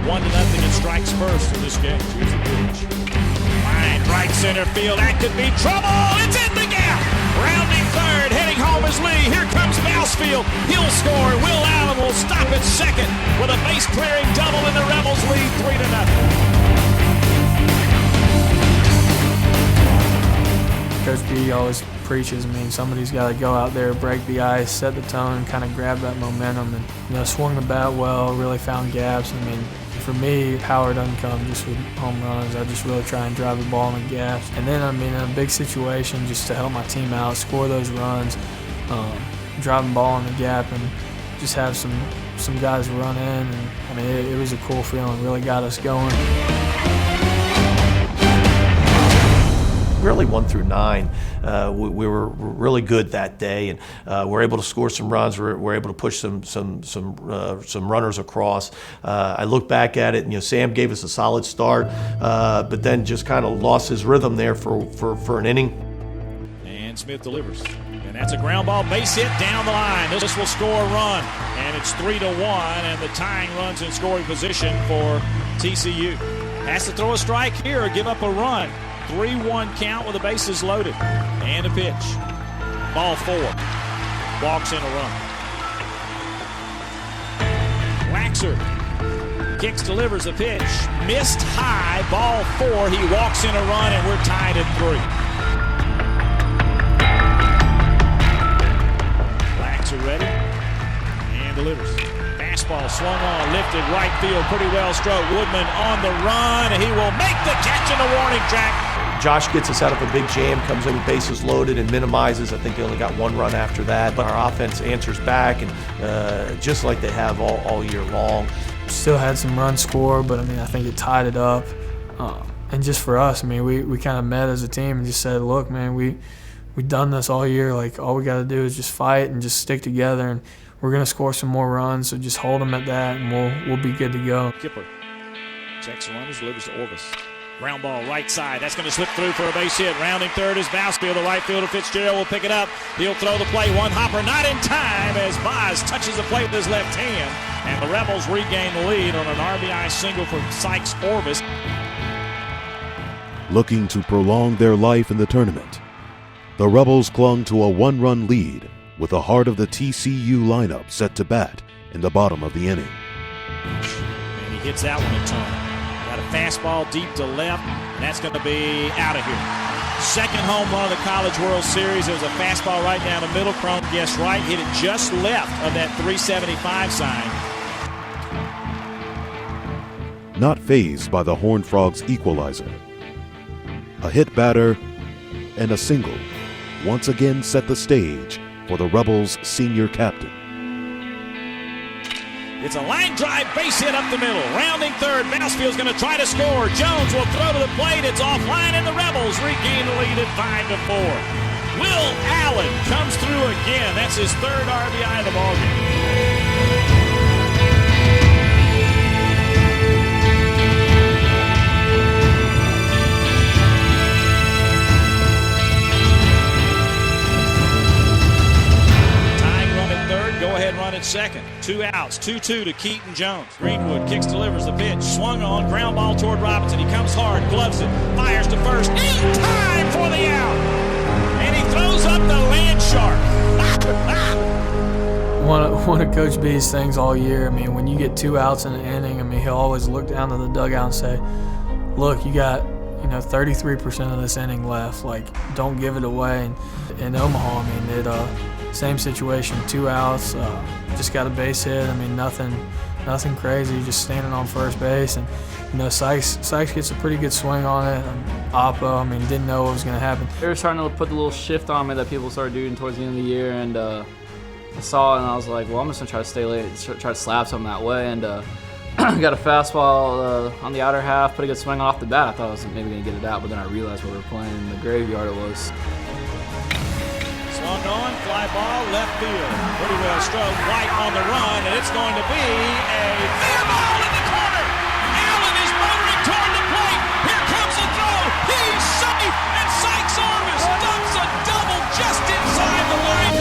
1-0 and strikes first in this game. Here's the pitch. Line right center field, that could be trouble. It's in the gap. Rounding third, heading home is Lee. Here comes Mousfield. He'll score. Will Allen will stop at second with a base clearing double, and the Rebels lead 3-0. Coach B always preaches, somebody's got to go out there, break the ice, set the tone, and kind of grab that momentum. And, swung the bat well, really found gaps. For me, power doesn't come just with home runs. I just really try and drive the ball in the gaps. And then, in a big situation, just to help my team out, score those runs, drive the ball in the gap, and just have some guys run in. And, it was a cool feeling, really got us going. Really 1 through 9, we were really good that day, and we're able to score some runs. We're able to push some runners across. I look back at it, and Sam gave us a solid start, but then just kind of lost his rhythm there for an inning. And Smith delivers, and that's a ground ball base hit down the line. This will score a run, and it's 3-1, and the tying runs in scoring position for TCU. Has to throw a strike here or give up a run. 3-1 count with the bases loaded. And a pitch. Ball 4. Walks in a run. Waxer kicks, delivers a pitch. Missed high. Ball 4. He walks in a run, and we're tied at 3. Waxer ready. And delivers. Fastball swung on, lifted right field, pretty well struck. Woodman on the run, and he will make the catch in the warning track. Josh gets us out of a big jam, comes in with bases loaded and minimizes. I think they only got 1 run after that, but our offense answers back, and just like they have all year long. Still had some runs scored, but I think it tied it up. And just for us, we kind of met as a team and just said, look, man, we've done this all year. Like, all we got to do is just fight and just stick together, and we're going to score some more runs, so just hold them at that, and we'll be good to go. Kipper checks the runners, delivers to Orvis. Ground ball right side. That's going to slip through for a base hit. Rounding third is Mousfield. The right fielder Fitzgerald will pick it up. He'll throw the play. One hopper not in time as Boz touches the plate with his left hand. And the Rebels regain the lead on an RBI single from Sykes Orvis. Looking to prolong their life in the tournament, the Rebels clung to a 1-run lead with the heart of the TCU lineup set to bat in the bottom of the inning. And he hits that one in time. Got a fastball deep to left, and that's going to be out of here. Second home run of the College World Series. It was a fastball right down the middle. Cron guessed right, hit it just left of that 375 sign. Not fazed by the Horned Frogs' equalizer. A hit batter and a single once again set the stage for the Rebels' senior captain. It's a line drive base hit up the middle. Rounding third, Mousefield's going to try to score. Jones will throw to the plate. It's offline, and the Rebels regain the lead at 5-4. Will Allen comes through again. That's his third RBI of the ballgame. Go ahead, run at second. 2 outs, 2-2 to Keaton Jones. Greenwood kicks, delivers the pitch. Swung on, ground ball toward Robinson. He comes hard, gloves it, fires to first. In time for the out. And he throws up the land shark. One of Coach B's things all year, when you get 2 outs in an inning, he'll always look down to the dugout and say, look, you got 33% of this inning left. Like, don't give it away. And in Omaha, same situation, 2 outs, just got a base hit. Nothing crazy, just standing on first base. And Sykes gets a pretty good swing on it. Oppo, didn't know what was going to happen. They were starting to put the little shift on me that people started doing towards the end of the year, and I saw it and I was like, well, I'm just going to try to stay late, try to slap something that way. And got a fastball on the outer half, put a good swing off the bat. I thought I was maybe going to get it out, but then I realized we were playing in the graveyard it was. Swung on, fly ball, left field. Pretty well struck. White on the run, and it's going to be a fair ball in the corner. Allen is motoring toward the plate. Here comes the throw. He's safe, and Sykes Orvis dumps a double just inside the line.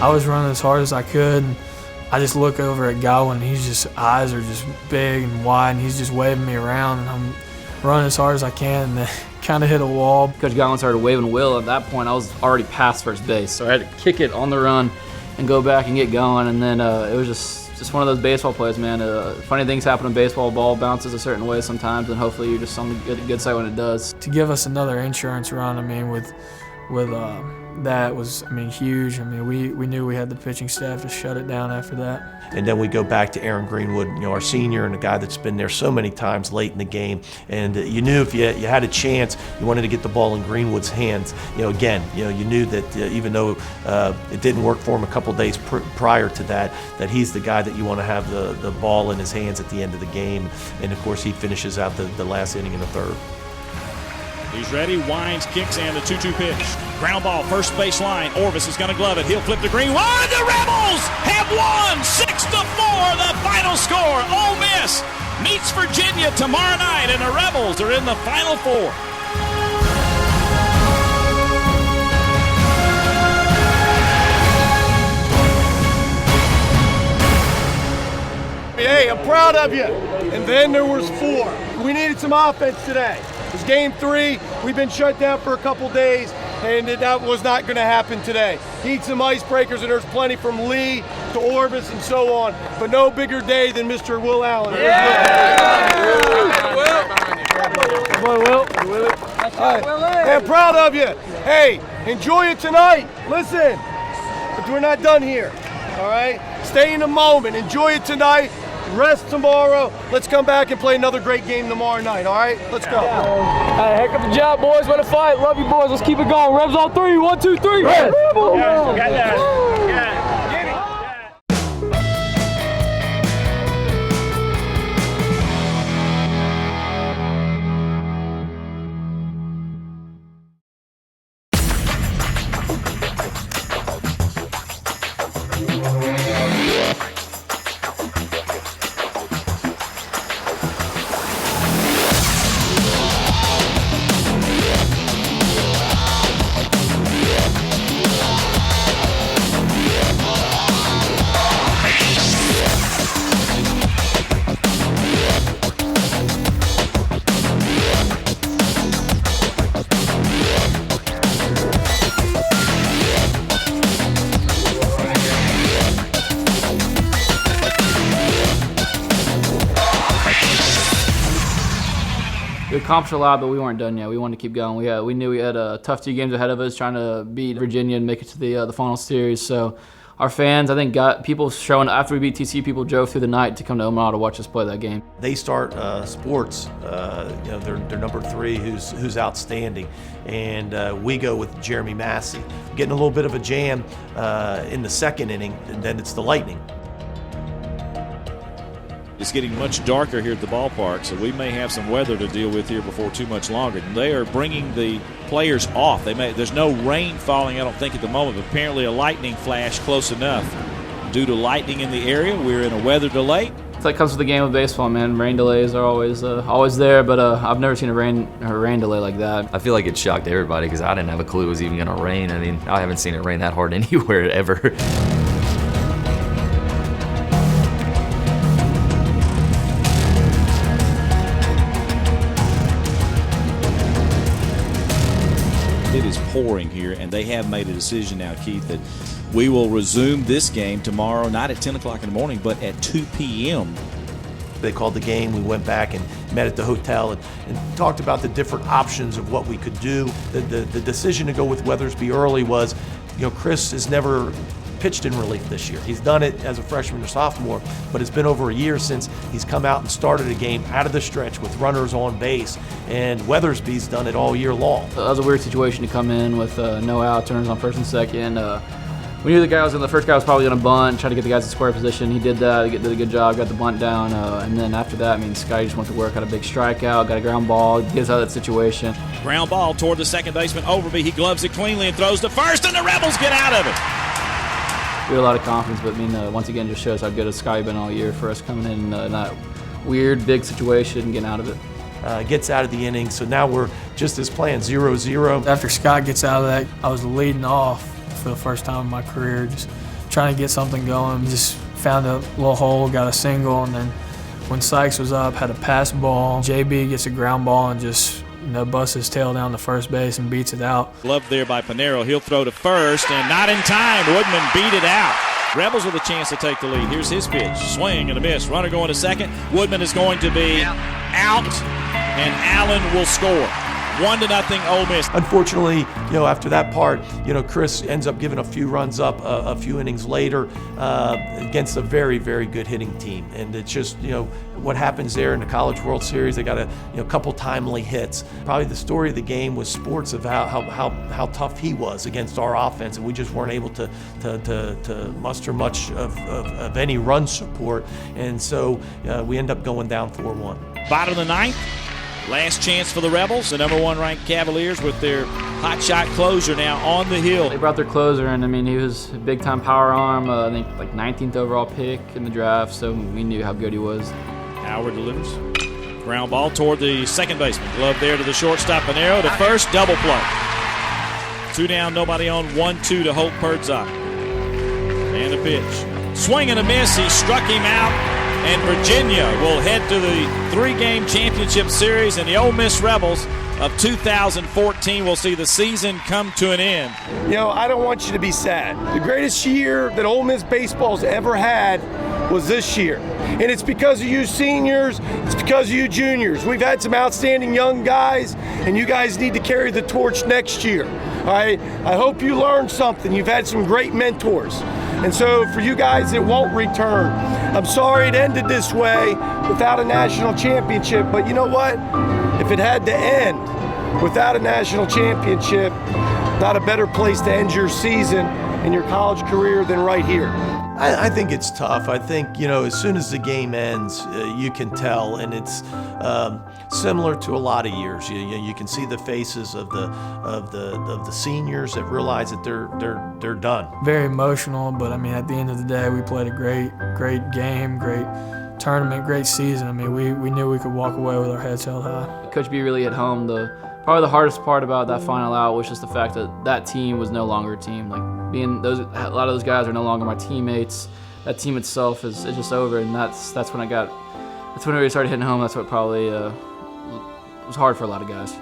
I was running as hard as I could, and I just look over at Godwin, and eyes are just big and wide, and he's just waving me around, and I'm running as hard as I can, and then kind of hit a wall. Coach Godwin started waving Will. At that point, I was already past first base, so I had to kick it on the run and go back and get going, and then it was just one of those baseball plays, man. Funny things happen in baseball. Ball bounces a certain way sometimes, and hopefully you're just on the good side when it does. To give us another insurance run, I mean, with that was, I mean, huge. I mean, we knew we had the pitching staff to shut it down after that. And then we go back to Aaron Greenwood, our senior, and a guy that's been there so many times late in the game. And you knew if you had a chance, you wanted to get the ball in Greenwood's hands. Again, you knew that even though it didn't work for him a couple days prior to that he's the guy that you want to have the ball in his hands at the end of the game. And of course, he finishes out the last inning in the third. He's ready, winds, kicks, and the 2-2 pitch. Ground ball, first base line. Orvis is going to glove it. He'll flip to Greenwood. The Rebels have won 6-4. The final score. Ole Miss meets Virginia tomorrow night, and the Rebels are in the Final Four. Hey, I'm proud of you. And then there was 4. We needed some offense today. It was game 3. We've been shut down for a couple days, and that was not going to happen today. Need some icebreakers, and there's plenty from Lee to Orvis and so on, but no bigger day than Mr. Will Allen. Will. Hey, I'm proud of you. Hey, enjoy it tonight. Listen, but we're not done here, all right? Stay in the moment. Enjoy it tonight. Rest tomorrow. Let's come back and play another great game tomorrow night, all right? Let's go. Hey, heck of a job, boys. Way to fight. Love you, boys. Let's keep it going. Rebs on 3. 1, 2, 3. Rebs. Got that. We accomplished a lot, but we weren't done yet. We wanted to keep going. We knew we had a tough 2 games ahead of us, trying to beat Virginia and make it to the final series. So our fans, I think, got people showing after we beat TCU. People drove through the night to come to Omaha to watch us play that game. They start sports. They're number 3, who's outstanding, and we go with Jeremy Massey, getting a little bit of a jam in the 2nd inning, and then it's the Lightning. It's getting much darker here at the ballpark, so we may have some weather to deal with here before too much longer. They are bringing the players off. There's no rain falling, I don't think, at the moment, but apparently a lightning flash close enough. Due to lightning in the area, we're in a weather delay. It's like comes with the game of baseball, man. Rain delays are always there, but I've never seen a rain delay like that. I feel like it shocked everybody because I didn't have a clue it was even going to rain. I mean, I haven't seen it rain that hard anywhere ever. It is pouring here, and they have made a decision now, Keith, that we will resume this game tomorrow, not at 10 o'clock in the morning, but at 2 p.m. They called the game. We went back and met at the hotel and talked about the different options of what we could do. The decision to go with Weathersby early was, Chris has never pitched in relief this year. He's done it as a freshman or sophomore, but it's been over a year since he's come out and started a game out of the stretch with runners on base, and Weathersby's done it all year long. That was a weird situation to come in with no out, runners on first and second. we knew the first guy was probably going to bunt, try to get the guys in square position. He did that, did a good job, got the bunt down, and then after that, I mean, Scotty just went to work, had a big strikeout, got a ground ball, gets out of that situation. Ground ball toward the second baseman, Overby. He gloves it cleanly and throws to first, and the Rebels get out of it. We had a lot of confidence, but I mean, once again, just shows how good has Scotty been all year for us coming in that weird, big situation and getting out of it. Gets out of the inning, so now we're just as planned, 0-0. After Scott gets out of that, I was leading off for the first time in my career, just trying to get something going. Just found a little hole, got a single, and then when Sykes was up, had a pass ball. JB gets a ground ball and just busts his tail down to first base and beats it out. Love there by Panero. He'll throw to first, and not in time. Woodman beat it out. Rebels with a chance to take the lead. Here's his pitch. Swing and a miss. Runner going to second. Woodman is going to be out, and Allen will score. 1-0 Ole Miss. Unfortunately, after that part, Chris ends up giving a few runs up a few innings later against a very, very good hitting team. And it's just, what happens there in the College World Series, they got a couple timely hits. Probably the story of the game was Sports of how tough he was against our offense, and we just weren't able to muster much of any run support. And so we end up going down 4-1. Bottom of the ninth. Last chance for the Rebels, the #1 ranked Cavaliers with their hot shot closer now on the hill. They brought their closer, and I mean, he was a big time power arm, I think like 19th overall pick in the draft, so we knew how good he was. Howard delivers. Ground ball toward the second baseman. Glove there to the shortstop, Panero to first, double play. 2 down, nobody on, 1-2 to Holt Perdzak. And a pitch. Swing and a miss, he struck him out. And Virginia will head to the 3-game championship series, and the Ole Miss Rebels of 2014 will see the season come to an end. I don't want you to be sad. The greatest year that Ole Miss baseball's ever had was this year. And it's because of you seniors, it's because of you juniors. We've had some outstanding young guys, and you guys need to carry the torch next year. All right? I hope you learned something. You've had some great mentors. And so for you guys that won't return, I'm sorry it ended this way without a national championship, but you know what? If it had to end without a national championship, not a better place to end your season and your college career than right here. I think it's tough. I think, as soon as the game ends, you can tell, and it's similar to a lot of years. You can see the faces of the seniors that realize that they're done. Very emotional, but I mean, at the end of the day, we played a great game, great tournament, great season. I mean, we knew we could walk away with our heads held high. Coach B really hit home. Probably the hardest part about that final out was just the fact that team was no longer a team. Like a lot of those guys are no longer my teammates. That team itself is just over, and that's when it really started hitting home. That's what probably was hard for a lot of guys.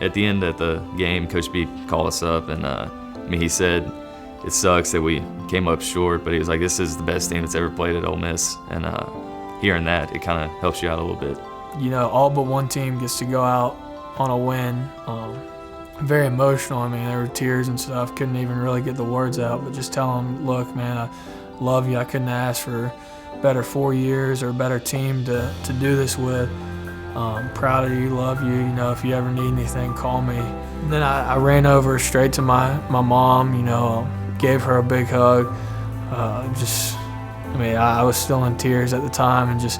At the end of the game, Coach B called us up, and he said it sucks that we came up short, but he was like, this is the best team that's ever played at Ole Miss, and hearing that, it kind of helps you out a little bit. All but one team gets to go out on a win. Very emotional. I mean, there were tears and stuff. Couldn't even really get the words out, but just tell them, look, man, I love you. I couldn't ask for better 4 years or a better team to do this with. Proud of you, love you. If you ever need anything, call me. And then I ran over straight to my mom, gave her a big hug. I was still in tears at the time and just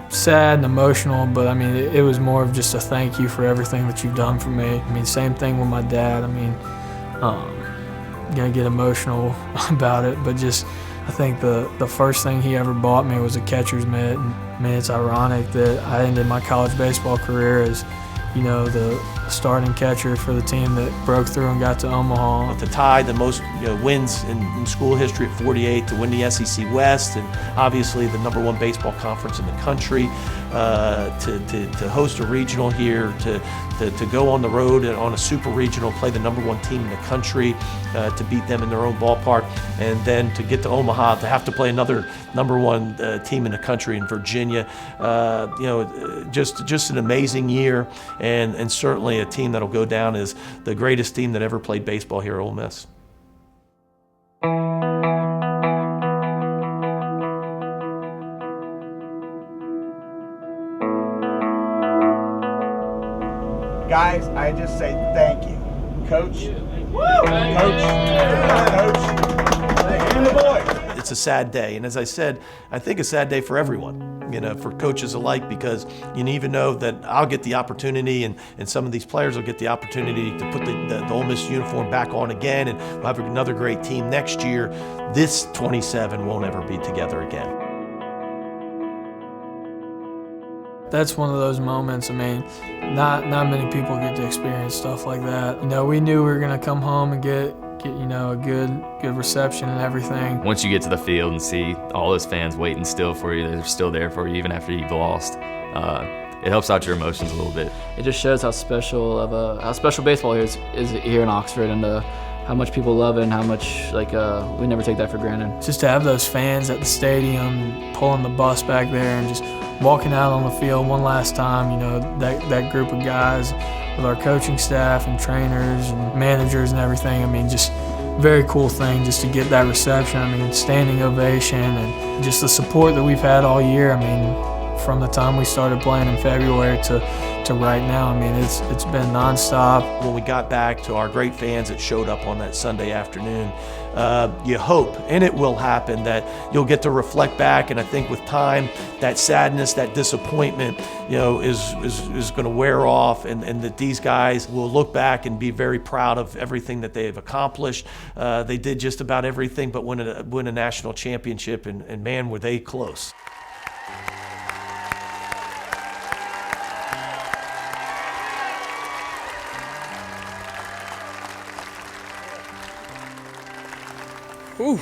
sad and emotional, but I mean, it was more of just a thank you for everything that you've done for me. I mean, same thing with my dad. I mean, gonna get emotional about it, but just I think the first thing he ever bought me was a catcher's mitt. And, I mean, it's ironic that I ended my college baseball career as, the starting catcher for the team that broke through and got to Omaha. To tie the most wins in school history at 48, to win the SEC West, and obviously the #1 baseball conference in the country, to host a regional here, to go on the road and on a super regional, play the #1 team in the country, to beat them in their own ballpark, and then to get to Omaha to have to play another #1 team in the country in Virginia. Just an amazing year, and certainly a team that'll go down as the greatest team that ever played baseball here at Ole Miss. Guys, I just say thank you. Coach, It's a sad day, and as I said, I think a sad day for everyone, for coaches alike, because you even know that I'll get the opportunity, and some of these players will get the opportunity to put the Ole Miss uniform back on again, and we'll have another great team next year. This 27 won't ever be together again. That's one of those moments. I mean, not many people get to experience stuff like that. We knew we were going to come home and get a good reception and everything. Once you get to the field and see all those fans waiting still for you, they're still there for you even after you've lost. It helps out your emotions a little bit. It just shows how special baseball is here in Oxford, and how much people love it, and how much we never take that for granted. Just to have those fans at the stadium, pulling the bus back there, and just walking out on the field one last time, that group of guys with our coaching staff and trainers and managers and everything. I mean, just very cool thing just to get that reception. I mean, standing ovation, and just the support that we've had all year. I mean, from the time we started playing in February to right now, I mean, it's been nonstop. When we got back to our great fans that showed up on that Sunday afternoon, you hope, and it will happen, that you'll get to reflect back, and I think with time, that sadness, that disappointment, is going to wear off, and that these guys will look back and be very proud of everything that they've accomplished. They did just about everything but win a national championship, and man, were they close. Whew,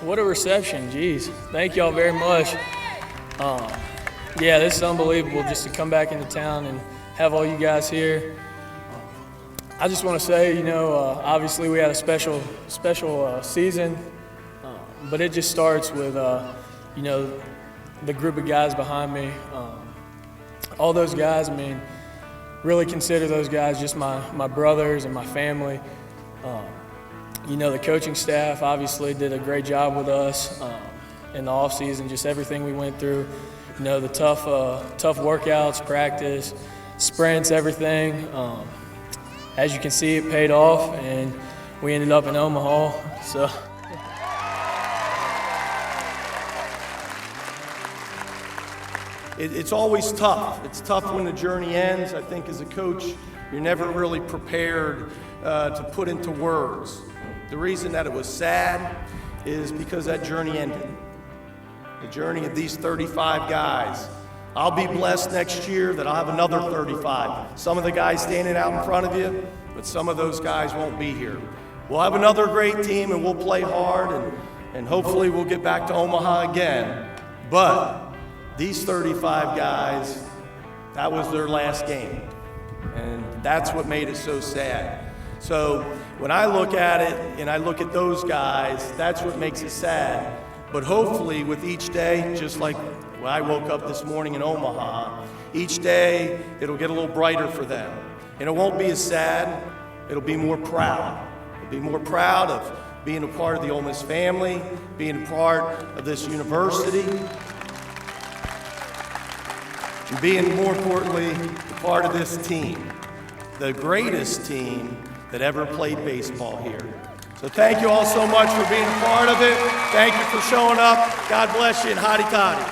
what a reception, geez. Thank y'all very much. Yeah, this is unbelievable just to come back into town and have all you guys here. I just want to say, obviously we had a special season, but it just starts with, the group of guys behind me. All those guys, I mean, really consider those guys just my brothers and my family. The coaching staff obviously did a great job with us in the off-season, just everything we went through. The tough workouts, practice, sprints, everything. As you can see, it paid off, and we ended up in Omaha. So. It's always tough. It's tough when the journey ends. I think as a coach, you're never really prepared to put into words. The reason that it was sad is because that journey ended. The journey of these 35 guys. I'll be blessed next year that I'll have another 35. Some of the guys standing out in front of you, but some of those guys won't be here. We'll have another great team, and we'll play hard, and hopefully we'll get back to Omaha again. But these 35 guys, that was their last game. And that's what made it so sad. So when I look at it and I look at those guys, that's what makes it sad. But hopefully with each day, just like when I woke up this morning in Omaha, each day it'll get a little brighter for them. And it won't be as sad, it'll be more proud. It'll be more proud of being a part of the Ole Miss family, being a part of this university, and being, more importantly, a part of this team, the greatest team that ever played baseball here. So thank you all so much for being a part of it. Thank you for showing up. God bless you, and hotty toddy.